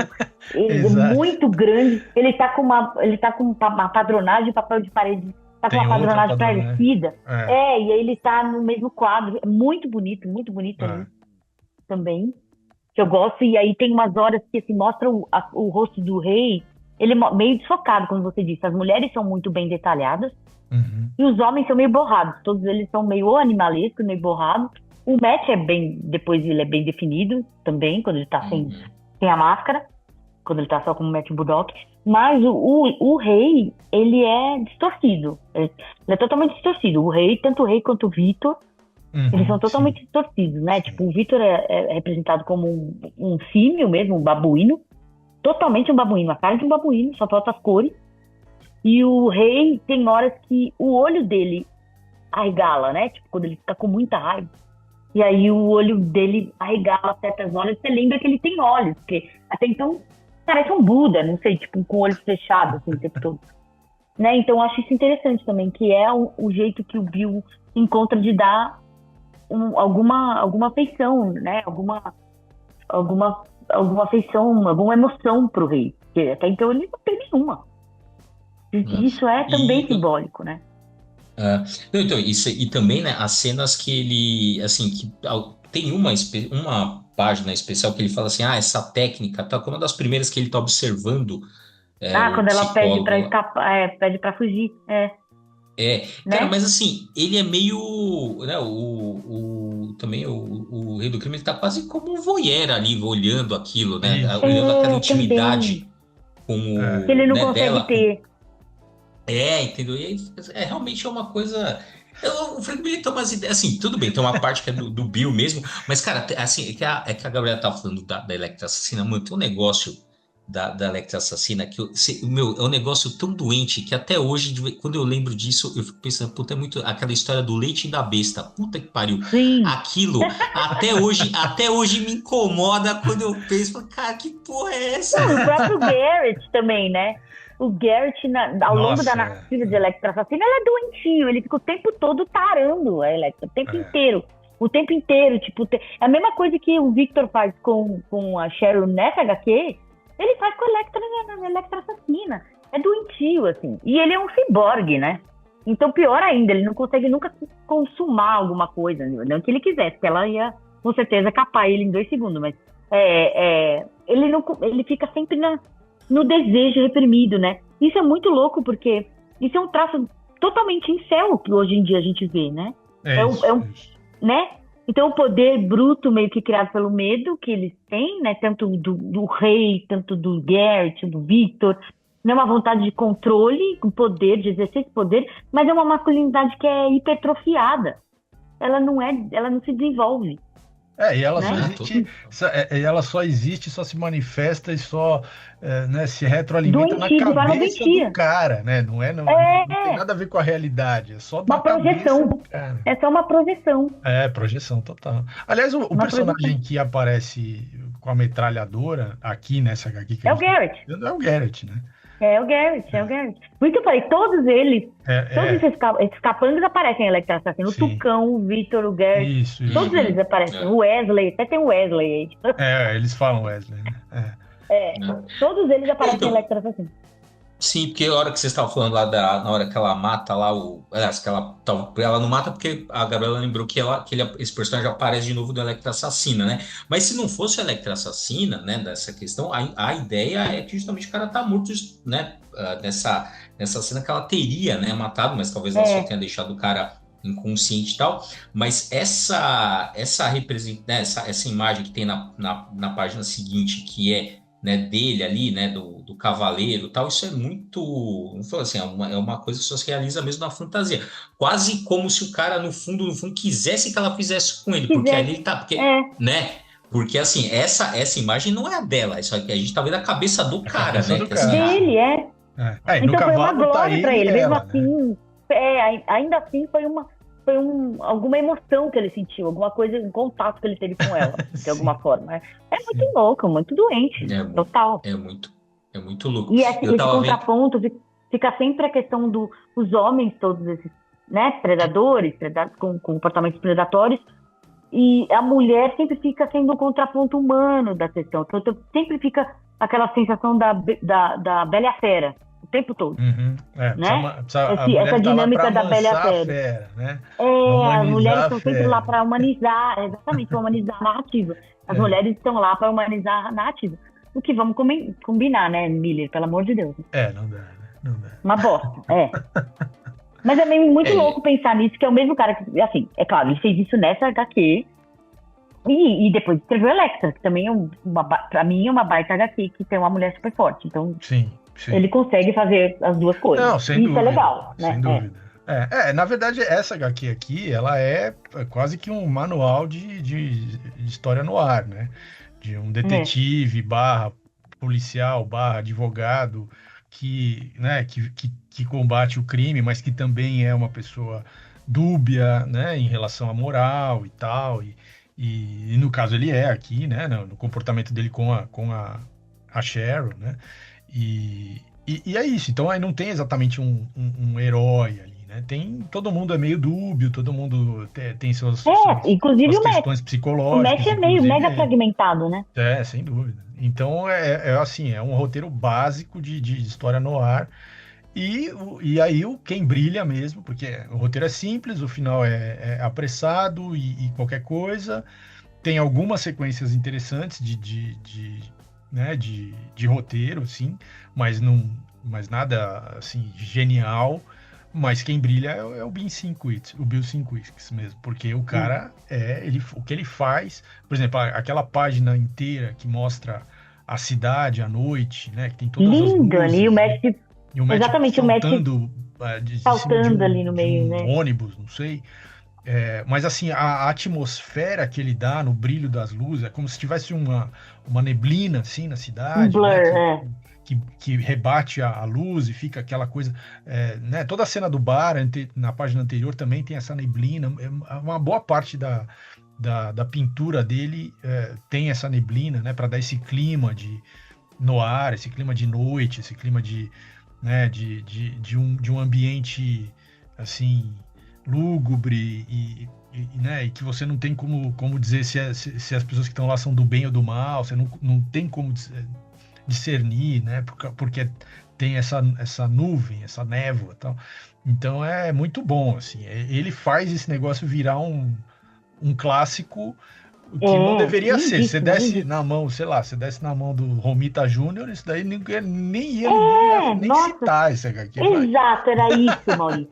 ele é muito grande, ele tá com uma padronagem de papel de parede, tá com uma padronagem parecida, e aí ele tá no mesmo quadro, é muito bonito ali também, que eu gosto, e aí tem umas horas que assim, mostra o rosto do rei, ele é meio desfocado, como você disse, as mulheres são muito bem detalhadas, e os homens são meio borrados, todos eles são meio animalescos, meio borrados. O Matt depois ele é bem definido também, quando ele tá sem a máscara, quando ele tá só como Matt Murdock, mas o rei, ele é distorcido, ele é totalmente distorcido, tanto o rei quanto o Victor, Eles são sim. totalmente distorcidos, né? Sim. Tipo, o Victor é representado como um símio mesmo, um babuíno. Totalmente um babuíno, a cara de um babuíno, só falta as cores. E o rei tem horas que o olho dele arregala, né? Tipo, quando ele fica com muita raiva. E aí o olho dele arregala certas horas, você lembra que ele tem olhos, porque até então parece um Buda, não sei, tipo, com o olho fechado, assim, o tempo todo. Né? Então eu acho isso interessante também, que é o jeito que o Bill encontra de dar alguma afeição, né? Alguma afeição, alguma emoção pro rei. Porque até então ele não tem nenhuma. E isso é também simbólico, né? Não, então, isso, e também, né, as cenas que ele, assim, tem uma página especial que ele fala assim, essa técnica, tá, como uma das primeiras que ele tá observando, o Quando ela pede pra psicólogo. escapar, pede pra fugir, Cara, né? mas assim, ele é meio, né, também o Rei do Crime, ele tá quase como um voyeur ali, olhando aquilo, né, Isso. olhando aquela Também. intimidade com Que ele não né, consegue dela. ter. Entendeu? E aí, realmente é uma coisa. O Frank Miller tem umas ideias. Assim, tudo bem, tem uma parte que é do Bill mesmo, mas, cara, assim, é que a Gabriela tava falando da Electra Assassina, mano, tem um negócio da Electra Assassina que, meu, é um negócio tão doente que até hoje, quando eu lembro disso, eu fico pensando, puta, é muito aquela história do leite e da besta. Puta que pariu. Sim. Aquilo, até hoje me incomoda quando eu penso, falo, cara, que porra é essa? Não, o próprio Garrett também, né? O Garrett, ao longo da Nossa, narrativa de Electra Assassina, ele é doentio. Ele fica o tempo todo tarando a Electra, o tempo inteiro. O tempo inteiro, tipo, é a mesma coisa que o Victor faz com a Cheryl nessa HQ, ele faz com a Electra na Electra Assassina. É doentio, assim. E ele é um ciborgue, né? Então, pior ainda, ele não consegue nunca consumar alguma coisa, não que ele quisesse, porque ela ia, com certeza, capar ele em 2 segundos, mas ele fica sempre no desejo reprimido, né? Isso é muito louco, porque isso é um traço totalmente incel que hoje em dia a gente vê, né? Isso. Né? Então o poder bruto meio que criado pelo medo que eles têm, né? Tanto do rei, tanto do Garrett, do Victor, não é uma vontade de controle, com poder, de exercer esse poder, mas é uma masculinidade que é hipertrofiada. Ela não se desenvolve. E ela né? ela só existe, só se manifesta e só né, se retroalimenta Doentio, na cabeça do cara, né? Não tem nada a ver com a realidade, é só da uma projeção. do cara. É só uma projeção. Projeção total. Aliás, o personagem que aparece com a metralhadora aqui nessa HQ que é o Garrett. É o Garrett, né? É o Garrett. Por isso que eu falei, todos esses capangas aparecem em Electra Assassina. O Tucão, o Victor, o Garrett. Isso. Todos eles aparecem. O Wesley, até tem o Wesley aí. Eles falam Wesley, né? Todos eles aparecem em Electra Assassina. Sim, porque a hora que vocês estavam falando lá na hora que ela mata lá aliás, ela não mata porque a Gabriela lembrou que esse personagem aparece de novo do Electra Assassina, né? Mas se não fosse a Electra Assassina, né, dessa questão, a ideia é que justamente o cara tá morto, né, nessa cena que ela teria, né, matado, mas talvez ela só tenha deixado o cara inconsciente e tal. Mas essa imagem que tem na página seguinte, que é, né, dele ali, né, do cavaleiro e tal, isso é muito, vamos falar assim, é uma coisa que só se realiza mesmo na fantasia, quase como se o cara no fundo quisesse que ela fizesse com ele, porque ali ele tá, né, porque assim, essa imagem não é a dela, isso aqui a gente tá vendo a cabeça do cara, né, dele, então foi uma glória pra ele, mesmo assim, ainda assim foi alguma emoção que ele sentiu, alguma coisa, um contato que ele teve com ela, de alguma forma. É muito louco, muito doente, total. É muito louco. E esse contraponto fica sempre a questão dos homens, todos esses, né, predadores com comportamentos predatórios, e a mulher sempre fica sendo um contraponto humano da questão. Então sempre fica aquela sensação da Bela e a Fera, o tempo todo. Né? Essa dinâmica da Bela e a Fera. Né? As mulheres estão sempre lá para humanizar, exatamente, para humanizar a narrativa. As mulheres estão lá para humanizar a narrativa. O que vamos combinar, né, Miller? Pelo amor de Deus. Não dá. Uma bosta, Mas é meio muito louco pensar nisso, que é o mesmo cara que, assim, é claro, ele fez isso nessa HQ e depois escreveu Electra, que também pra mim é uma baita HQ que tem uma mulher super forte. Então, sim. Ele consegue fazer as duas coisas. Não, sem dúvida, é legal, né? Sem dúvida. Na verdade, essa HQ aqui, ela é quase que um manual de história no ar, né? De um detetive barra policial barra advogado que, né, que combate o crime, mas que também é uma pessoa dúbia, né, em relação à moral e tal. E no caso ele é aqui, né, no comportamento dele com a Cheryl, né? E é isso. Então aí não tem exatamente um herói ali, né? Todo mundo é meio dúbio, todo mundo tem inclusive suas o Matt. questões O psicológicas. Matt é meio mega fragmentado, né? Sem dúvida. Então assim, é um roteiro básico de história no ar. E aí quem brilha mesmo, porque o roteiro é simples, o final é apressado e qualquer coisa. Tem algumas sequências interessantes né, de roteiro, assim, mas nada assim genial. Mas quem brilha é o Bill Sinkwicks mesmo, porque o cara o que ele faz, por exemplo, aquela página inteira que mostra a cidade à noite, né, que tem todas as luzes, ali, o Matt, e o Matt exatamente, saltando, saltando ali no meio, né? ônibus, não sei. Mas assim, a atmosfera que ele dá no brilho das luzes é como se tivesse uma neblina assim na cidade, blur, né, que rebate a luz e fica aquela coisa, né? Toda a cena do bar na página anterior também tem essa neblina. Uma boa parte da pintura dele tem essa neblina, né, para dar esse clima no ar, esse clima de noite, esse clima né, de um ambiente assim lúgubre né, e que você não tem como dizer se as pessoas que estão lá são do bem ou do mal, você não tem como discernir, né, porque tem essa nuvem, essa névoa e tal. Então é muito bom, assim, ele faz esse negócio virar um clássico que não deveria ser. Se você desse na mão, sei lá, se desse na mão do Romita Júnior, isso daí nem ia citar esse HQ. Exato, era isso, Maurício.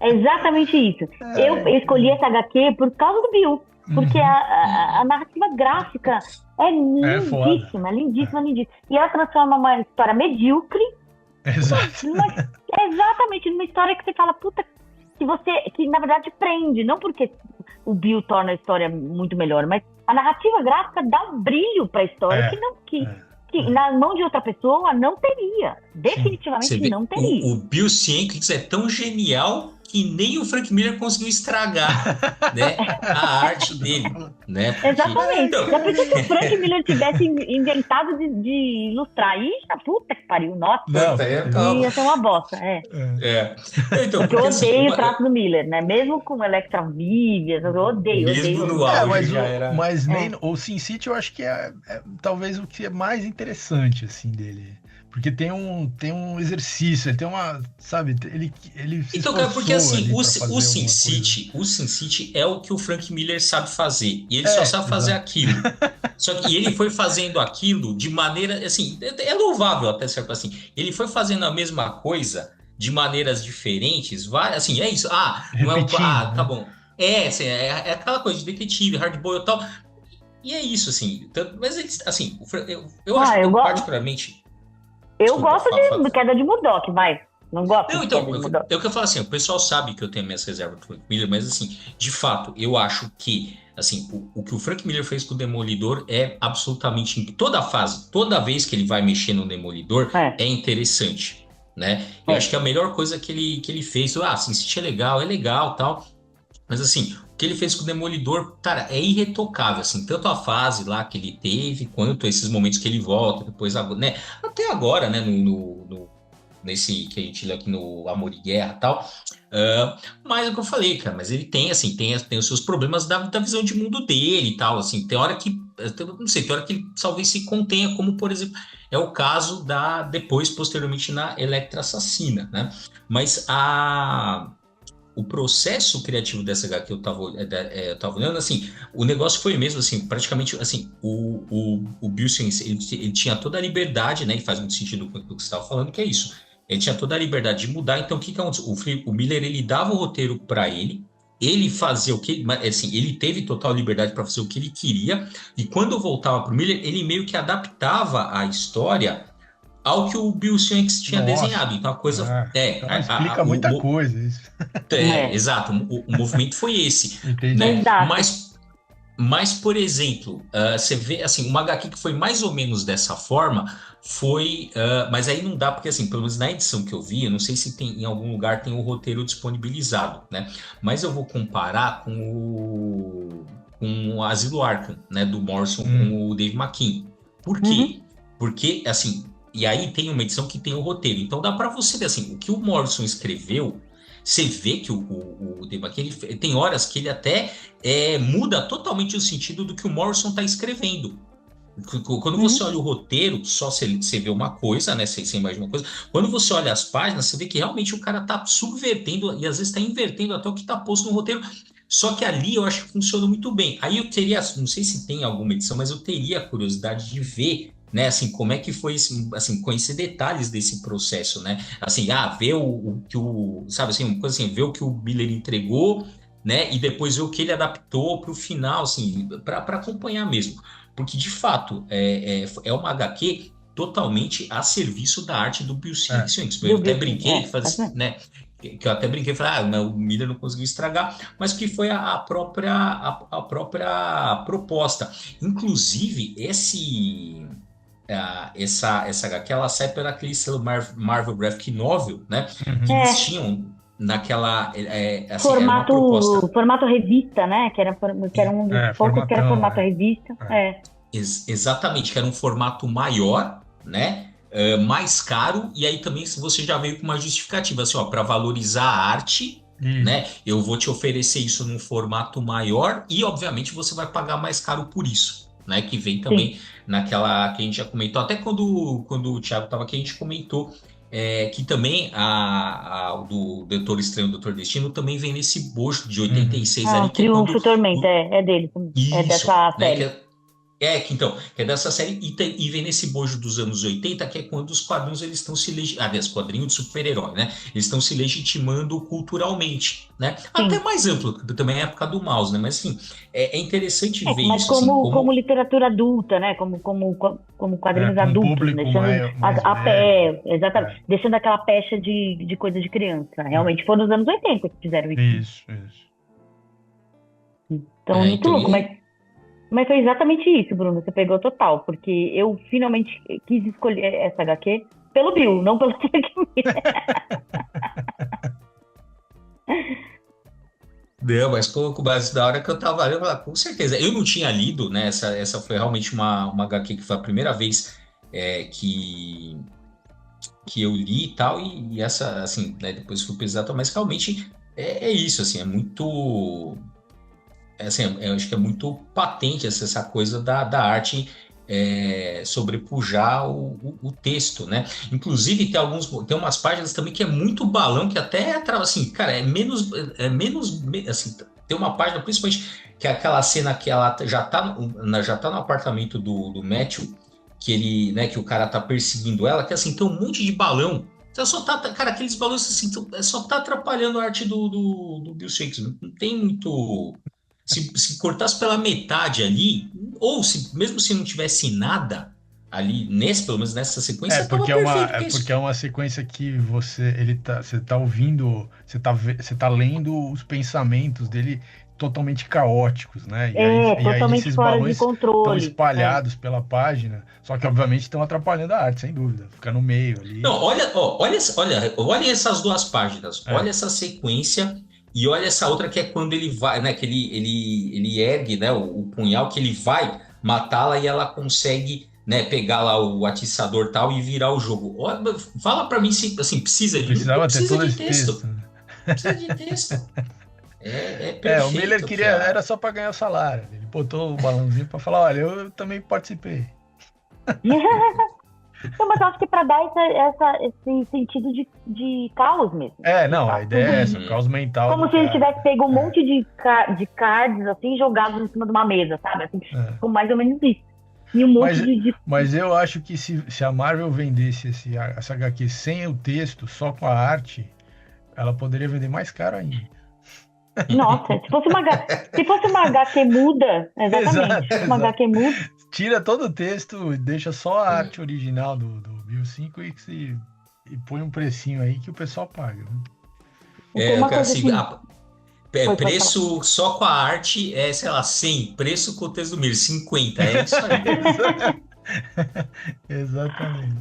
É exatamente isso. Eu escolhi essa HQ por causa do Bill, porque a narrativa gráfica é lindíssima, lindíssima. E ela transforma uma história medíocre exatamente numa história que você fala, puta, que na verdade prende, não porque o Bill torna a história muito melhor, mas a narrativa gráfica dá um brilho para a história que na mão de outra pessoa não teria. Definitivamente não teria. O Bill Sienkiewicz é tão genial que nem o Frank Miller conseguiu estragar, né, a arte dele, né? Porque... Exatamente. Já pensou se o Frank Miller tivesse inventado de ilustrar isso? Puta que pariu, nossa. Ia ser uma bosta. Então, porque eu odeio o traço do Miller, né? Mesmo com Electra Vivias, eu odeio. Mesmo no auge já era... Mas nem o Sin City eu acho que é talvez o que é mais interessante, assim, dele. Porque tem um exercício, ele tem uma, sabe, ele então, cara, porque assim, o Sin City é o que o Frank Miller sabe fazer, e ele só sabe fazer aquilo. Só que ele foi fazendo aquilo de maneira, assim, é louvável até certo assim. Ele foi fazendo a mesma coisa de maneiras diferentes, assim, é isso. Não é tá bom. Assim, é aquela coisa de detetive, hardboiled e tal. E é isso, assim. Mas assim, eu acho que particularmente... Eu gosto de Queda de Murdoch, vai. Não gosto de Queda de Murdoch. É o que eu falo assim, o pessoal sabe que eu tenho minhas reservas com o Frank Miller, mas assim, de fato, eu acho que assim, o que o Frank Miller fez com o Demolidor é absolutamente... Em toda fase, toda vez que ele vai mexer no Demolidor, é interessante, né? Eu acho que a melhor coisa que ele fez, Sin City é legal, tal, mas assim... O que ele fez com o Demolidor, cara, é irretocável, assim, tanto a fase lá que ele teve, quanto esses momentos que ele volta, depois, né, até agora, né, nesse que a gente lê aqui no Amor e Guerra e tal, mas é o que eu falei, cara, mas ele tem, assim, tem os seus problemas da visão de mundo dele e tal, assim, tem hora que, não sei, tem hora que ele talvez se contenha, como, por exemplo, é o caso posteriormente, na Electra Assassina, né, mas o processo criativo dessa HQ eu tava olhando, assim, o negócio foi mesmo, assim, praticamente, assim, o Bill Sienkiewicz, ele tinha toda a liberdade, né, e faz muito sentido com o que você estava falando, que é isso, ele tinha toda a liberdade de mudar, então o que aconteceu? O Miller, ele dava o roteiro para ele fazia o que, assim, ele teve total liberdade para fazer o que ele queria, e quando voltava pro Miller, ele meio que adaptava a história ao que o Bill Sienkies tinha Nossa. desenhado. Então a coisa Então explica muita coisa isso. Exato. O movimento foi esse, Entendi. né? Exato. Mas, por exemplo, você vê assim, uma HQ que foi mais ou menos dessa forma foi, mas aí não dá porque assim, pelo menos na edição que eu vi, eu não sei se tem em algum lugar tem o roteiro disponibilizado, né? Mas eu vou comparar com o Asilo Arkham, né, do Morrison com o Dave McKean. Por quê? Porque assim, e aí tem uma edição que tem o roteiro. Então dá para você ver assim, o que o Morrison escreveu, você vê que o Dave McKean, ele tem horas que ele até muda totalmente o sentido do que o Morrison está escrevendo. Quando você olha o roteiro, só você vê uma coisa, né? Você imagina uma coisa. Quando você olha as páginas, você vê que realmente o cara está subvertendo e às vezes está invertendo até o que está posto no roteiro. Só que ali eu acho que funciona muito bem. Aí eu teria, não sei se tem alguma edição, mas eu teria a curiosidade de ver, né, assim, como é que foi, assim, conhecer detalhes desse processo, né? Assim, ver o que sabe assim, uma coisa assim, ver o que o Miller entregou, né? E depois ver o que ele adaptou para o final, assim, para acompanhar mesmo. Porque, de fato, é uma HQ totalmente a serviço da arte do Bill Sienkies. Eu até brinquei, né? Que eu até brinquei, falei, o Miller não conseguiu estragar, mas que foi a própria proposta. Inclusive, essa HQ, ela sai pela aquele selo Marvel Graphic Novel, né? Que eles tinham naquela assim, formato revista, né? Que era um dos poucos que era formato revista. Exatamente, que era um formato maior, né? Mais caro, e aí também você já veio com uma justificativa, assim, para valorizar a arte, né? Eu vou te oferecer isso num formato maior e, obviamente, você vai pagar mais caro por isso, né? Que vem também naquela que a gente já comentou, até quando o Thiago estava aqui, a gente comentou que também do Doutor Estranho, Doutor Destino, também vem nesse bojo de 86 ali. Triunfo e Tormenta, é dele também. Isso, dessa série. Né, que é dessa série, e vem nesse bojo dos anos 80, que é quando os quadrinhos eles estão quadrinhos de super-herói, né? Eles estão se legitimando culturalmente, né? Até mais amplo, também é a época do mouse, né? Mas assim, é interessante ver mas isso. Como literatura adulta, né? Como quadrinhos adultos, deixando exatamente, deixando aquela pecha de coisa de criança. Realmente foi nos anos 80 que fizeram isso. Isso. Então, muito louco, mas foi exatamente isso, Bruno. Você pegou total, porque eu finalmente quis escolher essa HQ pelo Bill, não pelo Frank Miller. Não, mas com base da hora que eu tava lendo, com certeza. Eu não tinha lido, né? Essa foi realmente uma HQ que foi a primeira vez que eu li e tal, e essa, assim, né, depois fui pesquisar, mas realmente é isso, assim, é muito... Assim, eu acho que é muito patente essa coisa da arte sobrepujar o texto, né? Inclusive tem umas páginas também que é muito balão, que até assim, cara, é menos assim, tem uma página principalmente que é aquela cena que ela já tá no apartamento do Matthew, que ele, né, que o cara tá perseguindo ela, que assim, tem um monte de balão. Só tá, cara, aqueles balões assim, só tá atrapalhando a arte do Bill Sienkies. Não tem muito... Se cortasse pela metade ali, ou mesmo se não tivesse nada ali, pelo menos nessa sequência, porque é uma sequência que você tá ouvindo, você tá lendo os pensamentos dele totalmente caóticos, né? E aí esses balões estão espalhados pela página, só que obviamente estão atrapalhando a arte, sem dúvida, fica no meio ali. Não, olha essas duas páginas, olha essa sequência. E olha essa outra que é quando ele vai, né? Que ele ergue, né, o punhal, que ele vai matá-la e ela consegue, né, pegar lá o atiçador tal e virar o jogo. Olha, fala pra mim se assim, precisa de texto. Precisa de texto. É perfeito. O Miller era só pra ganhar o salário. Ele botou o balãozinho pra falar, olha, eu também participei. Não, mas eu acho que para dar esse sentido de caos mesmo. A ideia é essa, o caos mental. Como se ele tivesse pego um monte de cards, assim, jogados em cima de uma mesa, sabe? Assim, com mais ou menos isso. E um monte Mas eu acho que se a Marvel vendesse essa HQ sem o texto, só com a arte, ela poderia vender mais caro ainda. Nossa, se fosse uma HQ muda, exatamente. Uma HQ muda. tira todo o texto, deixa só a arte original do Bill 5 e põe um precinho aí que o pessoal paga. Né? Tem uma coisa assim, Pode preço só com a arte é, sei lá, 100. Preço com o texto do Mir, 50. É isso aí. Exatamente.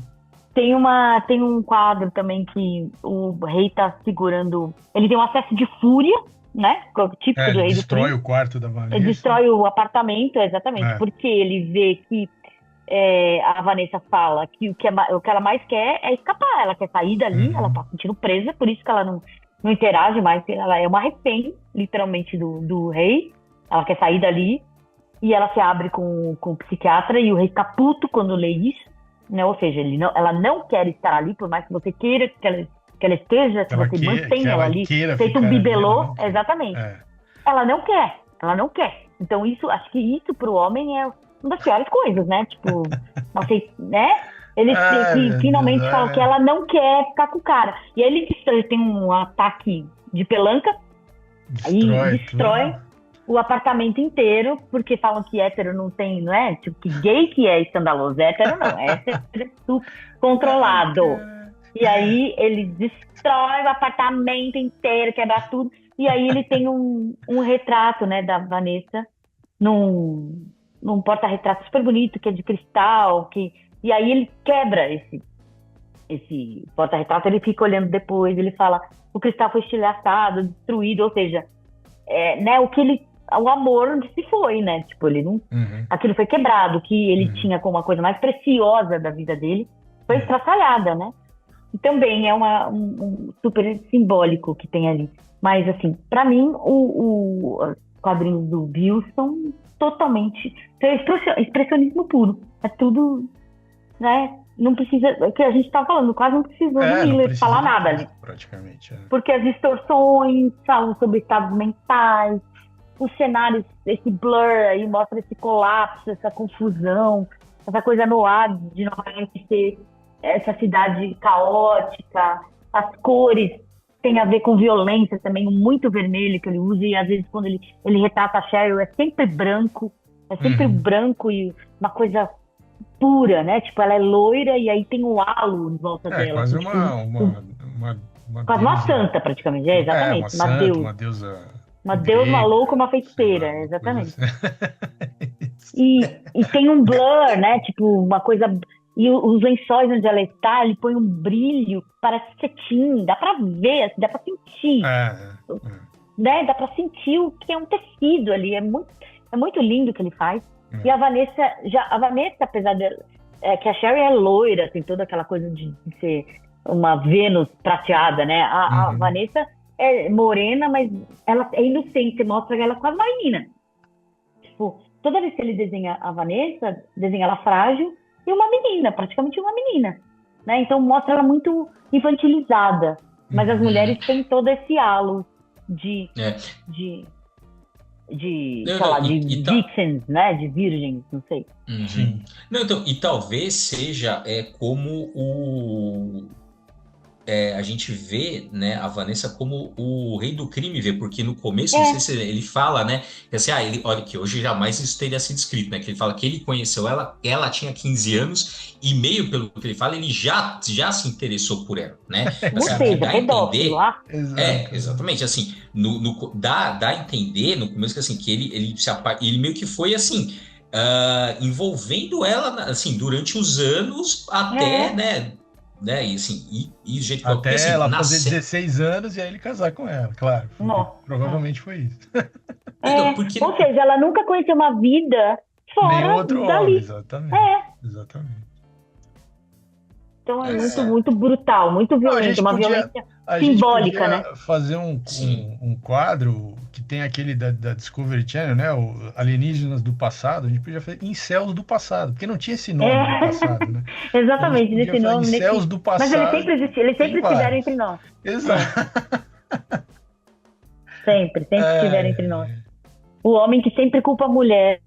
Tem um quadro também que o rei tá segurando. Ele tem um acesso de fúria, né? Típico do rei do destrói crime. o quarto da Vanessa. Ele destrói o apartamento, exatamente, porque ele vê que a Vanessa fala que o que ela mais quer é escapar. Ela quer sair dali, ela tá se sentindo presa, por isso que ela não interage mais. Ela é uma refém, literalmente, do rei. Ela quer sair dali e ela se abre com o psiquiatra e o rei fica puto quando lê isso. Né? Ou seja, ela não quer estar ali, por mais que você queira que ela esteja, que você mantenha ela ali, feito um bibelô, exatamente. Ela não quer. Então, acho que isso pro homem é uma das piores coisas, né? Tipo, não sei, né? Ele finalmente fala que ela não quer ficar com o cara. E aí ele tem um ataque de pelanca e destrói o apartamento inteiro, porque falam que hétero não tem, não é? Tipo, que gay que é escandaloso, hétero não, hétero é super controlado. E aí ele destrói o apartamento inteiro, quebra tudo. E aí ele tem um retrato, né, da Vanessa num porta-retrato super bonito, que é de cristal, e aí ele quebra esse porta-retrato, ele fica olhando depois, ele fala, o cristal foi estilhaçado, destruído, ou seja, né, o amor se foi, né? Tipo, ele não. Aquilo foi quebrado, que ele tinha como a coisa mais preciosa da vida dele, foi estraçalhada, né? E também é um super simbólico que tem ali. Mas, assim, pra mim, os quadrinhos do Bill são totalmente expressionismo puro. É tudo, né? Não precisa. É o que a gente tá falando, quase não precisou do Miller falar nada ali. Praticamente. Porque as distorções falam sobre estados mentais. Os cenários, esse blur aí mostra esse colapso, essa confusão, essa coisa no ar de Nova York ser essa cidade caótica, as cores tem a ver com violência também, muito vermelho que ele usa, e às vezes quando ele retrata a Cheryl é sempre branco e uma coisa pura, né? Tipo, ela é loira e aí tem o halo em volta dela. Quase quase uma santa, praticamente, exatamente, uma deusa. Uma deusa, uma louca, uma feiticeira, exatamente. E tem um blur, né? Tipo, uma coisa... E os lençóis onde ela está, ele põe um brilho, parece cetim, dá pra ver, assim, dá pra sentir. Né? Dá pra sentir o que é um tecido ali. É muito lindo o que ele faz. E a Vanessa, apesar de... que a Sherry é loira, tem toda aquela coisa de ser uma Vênus prateada, né? A Vanessa... é morena, mas ela é inocente, mostra ela quase uma menina. Tipo, toda vez que ele desenha a Vanessa, desenha ela frágil e uma menina, praticamente uma menina, né? Então mostra ela muito infantilizada, mas as mulheres têm todo esse halo de vixens, né? De virgens, não sei. Não, então, e talvez seja como a gente vê, né, a Vanessa como o rei do crime vê, porque no começo, não sei se ele fala, né, que assim, olha que hoje jamais isso teria sido escrito, né, que ele fala que ele conheceu ela tinha 15 anos e meio pelo que ele fala, ele já se interessou por ela, né, assim, dá a entender, exatamente, assim, dá a entender no começo que assim, que ele meio que foi assim, envolvendo ela, assim, durante os anos até, né, e assim, e o jeito que até assim, ela fazer 16 anos e aí ele casar com ela, claro. Provavelmente foi isso. Então, ou seja, ela nunca conheceu uma vida fora nem outro dali. Homem, exatamente. Então é muito brutal, muito violento, uma violência simbólica, né? Fazer um quadro que tem aquele da Discovery Channel, né? O Alienígenas do Passado. A gente podia fazer Incels do Passado, porque não tinha esse nome no passado, né? Exatamente, nesse nome. Incels do Passado. Mas ele sempre existiu, eles sempre estiveram entre nós. Exato. Sempre estiveram entre nós. O homem que sempre culpa a mulher,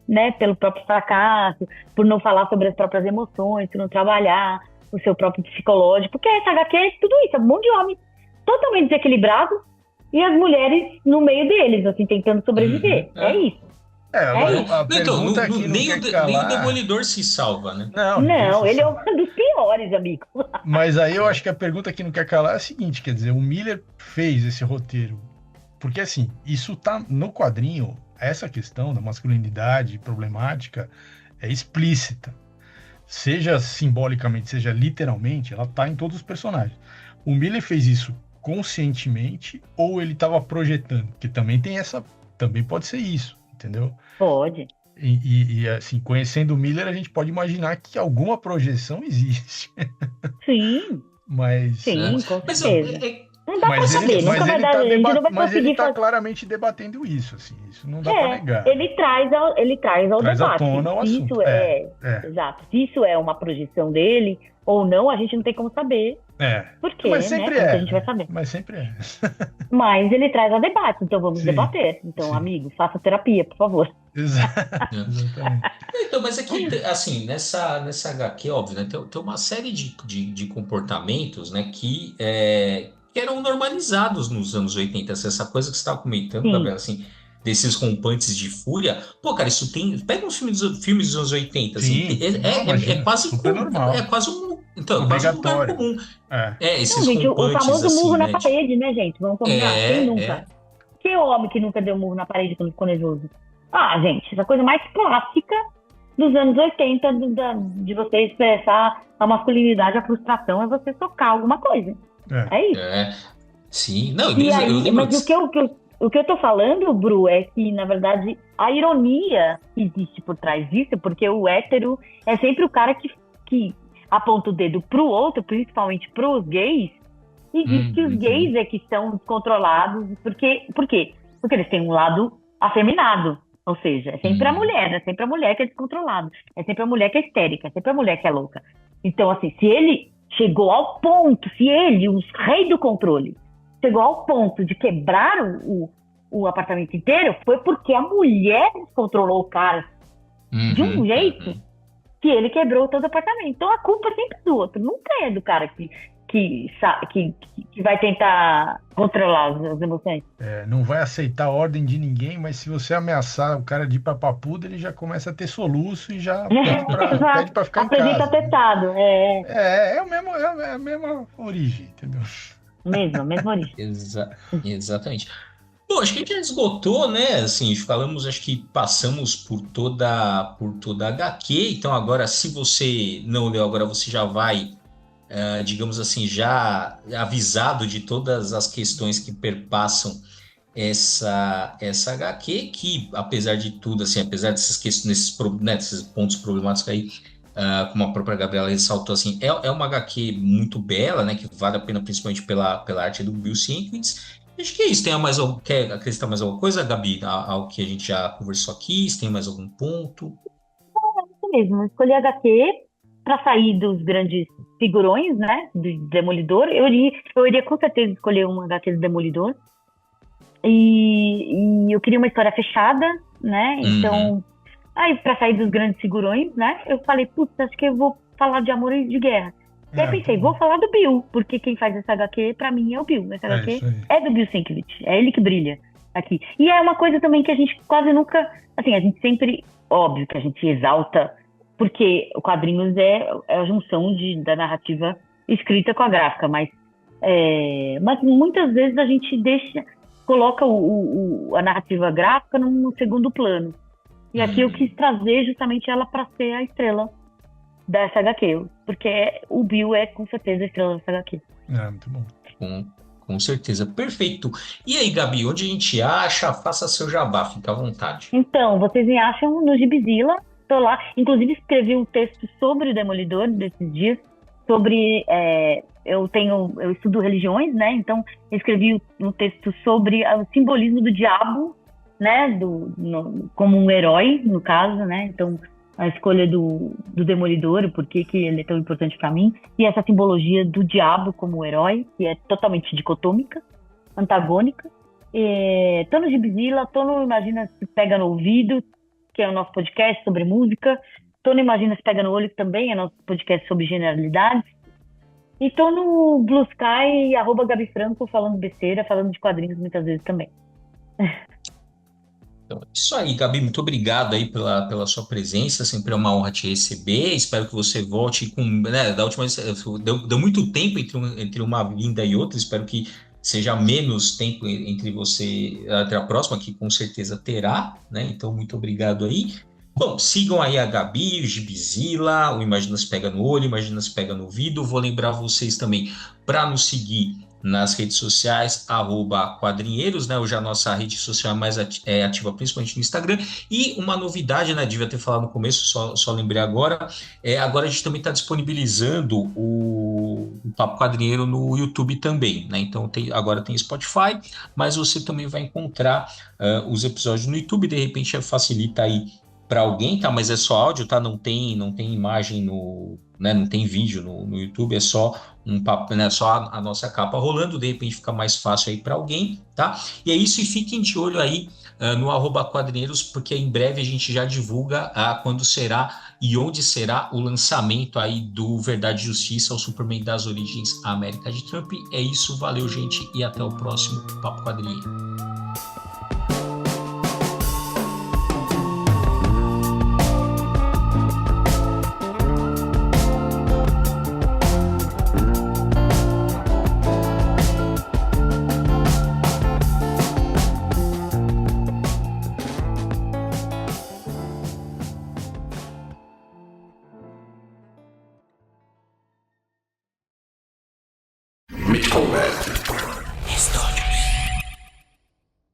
né? Pelo próprio fracasso, por não falar sobre as próprias emoções, por não trabalhar o seu próprio psicológico, porque essa HQ é tudo isso, é um monte de homem totalmente desequilibrado e as mulheres no meio deles, assim, tentando sobreviver. É isso. Agora isso. a Então, pergunta aqui não nem quer nem o calar. Demolidor se salva, né? Não, ninguém Não, se ele é um sabe. dos piores, amigo. Mas aí eu acho que a pergunta que não quer calar é a seguinte, quer dizer, o Miller fez esse roteiro, porque assim, isso tá no quadrinho, essa questão da masculinidade problemática é explícita. Seja simbolicamente, seja literalmente, ela tá em todos os personagens. O Miller fez isso conscientemente ou ele estava projetando? Que também tem essa, também pode ser isso, entendeu? Pode. Assim, conhecendo o Miller, a gente pode imaginar que alguma projeção existe, Sim, mas É. sim, com Mas certeza. Não dá pra mas ele, saber, nunca vai dar, a gente não vai mas ele conseguir tá fazer. claramente debatendo isso, assim, isso não dá para negar. Ele traz ao Traz à debate. tona o Se assunto. isso exato. Se isso é uma projeção dele ou não, a gente não tem como saber. Por quê, Mas né? sempre Como que a é, gente vai saber? mas sempre é. Mas ele traz ao debate, então vamos Sim, debater. Então, sim. amigo, faça terapia, por favor. Exatamente. Então, mas é que, assim, nessa HQ, óbvio, né, tem uma série de comportamentos, né, que eram normalizados nos anos 80. Essa coisa que você estava comentando, Sim, Gabriela, assim, desses rompantes de fúria. Pô, cara, isso tem. Pega uns filmes dos anos 80, assim, Sim, não, é imagina, quase. super É normal, quase um. Então, é quase um lugar obrigatório. comum. É, não, Esses gente, o rompantes, famoso murro assim, na né? parede, né, gente? Vamos combinar? Quem nunca? É. Que homem que nunca deu murro na parede quando ficou nervoso? Ah, gente, essa coisa mais clássica dos anos 80, de você expressar a masculinidade, a frustração, é você socar alguma coisa. é. É isso. Sim, não, E eu aí, lembro. mas o que eu tô falando, Bru, é que, na verdade, a ironia que existe por trás disso, porque o hétero é sempre o cara que aponta o dedo pro outro, principalmente pros gays, e diz que os gays é que são descontrolados. Por quê? Porque eles têm um lado afeminado. Ou seja, é sempre a mulher, é sempre a mulher que é descontrolada. É sempre a mulher que é histérica, é sempre a mulher que é louca. Então, assim, se ele chegou ao ponto, se ele, o rei do controle, chegou ao ponto de quebrar o apartamento inteiro, foi porque a mulher descontrolou o cara de um jeito que ele quebrou todo o apartamento. Então a culpa sempre é do outro, nunca é do cara que vai tentar controlar as emoções. Não vai aceitar a ordem de ninguém, mas se você ameaçar o cara de ir pra papuda, ele já começa a ter soluço e já pede pra ficar em Apresenta casa. atestado. É a mesma origem, entendeu? Mesma origem. Exatamente. Bom, acho que a gente já esgotou, né? Assim, falamos, acho que passamos por toda a HQ. Então, agora, se você não leu, agora você já vai, digamos assim, já avisado de todas as questões que perpassam essa HQ, que, apesar de tudo, assim, apesar dessas questões, desses pontos problemáticos aí, como a própria Gabriela ressaltou, assim, é uma HQ muito bela, né? Que vale a pena, principalmente pela arte do Bill Sienkiewicz. Acho que é isso. Quer acrescentar mais alguma coisa, Gabi, ao que a gente já conversou aqui? Se tem mais algum ponto? Isso mesmo, escolhi HQ para sair dos grandes figurões, né, do Demolidor. Eu iria com certeza escolher uma HQ do Demolidor. E eu queria uma história fechada, né? Então, aí para sair dos grandes figurões, né? Eu falei, putz, acho que eu vou falar de amor e de guerra. E aí pensei, vou falar do Bill, porque quem faz essa HQ, pra mim, é o Bill. Essa HQ é do Bill Sienkiewicz, é ele que brilha aqui. E é uma coisa também que a gente quase nunca... Assim, a gente sempre... Óbvio que a gente exalta, porque o quadrinhos é a junção da narrativa escrita com a gráfica, mas muitas vezes a gente coloca a narrativa gráfica no segundo plano. E aqui eu quis trazer justamente ela para ser a estrela dessa HQ, porque o Bill é com certeza a estrela dessa HQ. Muito bom. Com certeza, perfeito. E aí, Gabi, onde a gente acha? Faça seu jabá, fica à vontade. Então, vocês me acham no Gibizilla, tô lá. Inclusive, escrevi um texto sobre o Demolidor desses dias, sobre... eu estudo religiões, né? Então, eu escrevi um texto sobre o simbolismo do diabo, né? Como um herói, no caso, né? Então, a escolha do Demolidor, por que ele é tão importante para mim, e essa simbologia do diabo como herói, que é totalmente dicotômica, antagônica. Tô no Gibizilla, tô no Imagina Se Pega no Ouvido, que é o nosso podcast sobre música. Tô no Imagina Se Pega no Olho, que também é nosso podcast sobre generalidades. E tô no Blue Sky, @Gabi Franco, falando besteira, falando de quadrinhos muitas vezes também. Então, é isso aí, Gabi, muito obrigado aí pela sua presença, sempre é uma honra te receber, espero que você volte com, né, da última vez, deu muito tempo entre uma vinda e outra, espero que seja menos tempo entre você, entre a próxima, que com certeza terá, né, então muito obrigado aí. Bom, sigam aí a Gabi, o Gibizila, o Imagina Se Pega no Olho, Imagina Se Pega no Ouvido, vou lembrar vocês também para nos seguir nas redes sociais, @quadrinheiros, né? Hoje a nossa rede social é mais ativa, principalmente no Instagram. E uma novidade, né? Devia ter falado no começo, só lembrei agora. Agora a gente também está disponibilizando o Papo Quadrinheiro no YouTube também, né? Então agora tem Spotify, mas você também vai encontrar os episódios no YouTube. De repente facilita aí para alguém, tá? Mas é só áudio, tá? Não tem imagem no, né? Não tem vídeo no YouTube, é só um papo, né? Só a nossa capa rolando, de repente fica mais fácil aí para alguém, tá? E é isso, e fiquem de olho aí no @quadrinheiros, porque em breve a gente já divulga quando será e onde será o lançamento aí do Verdade e Justiça, o Superman das Origens América de Trump. É isso, valeu, gente, e até o próximo Papo Quadrinheiro. Mythcal Red.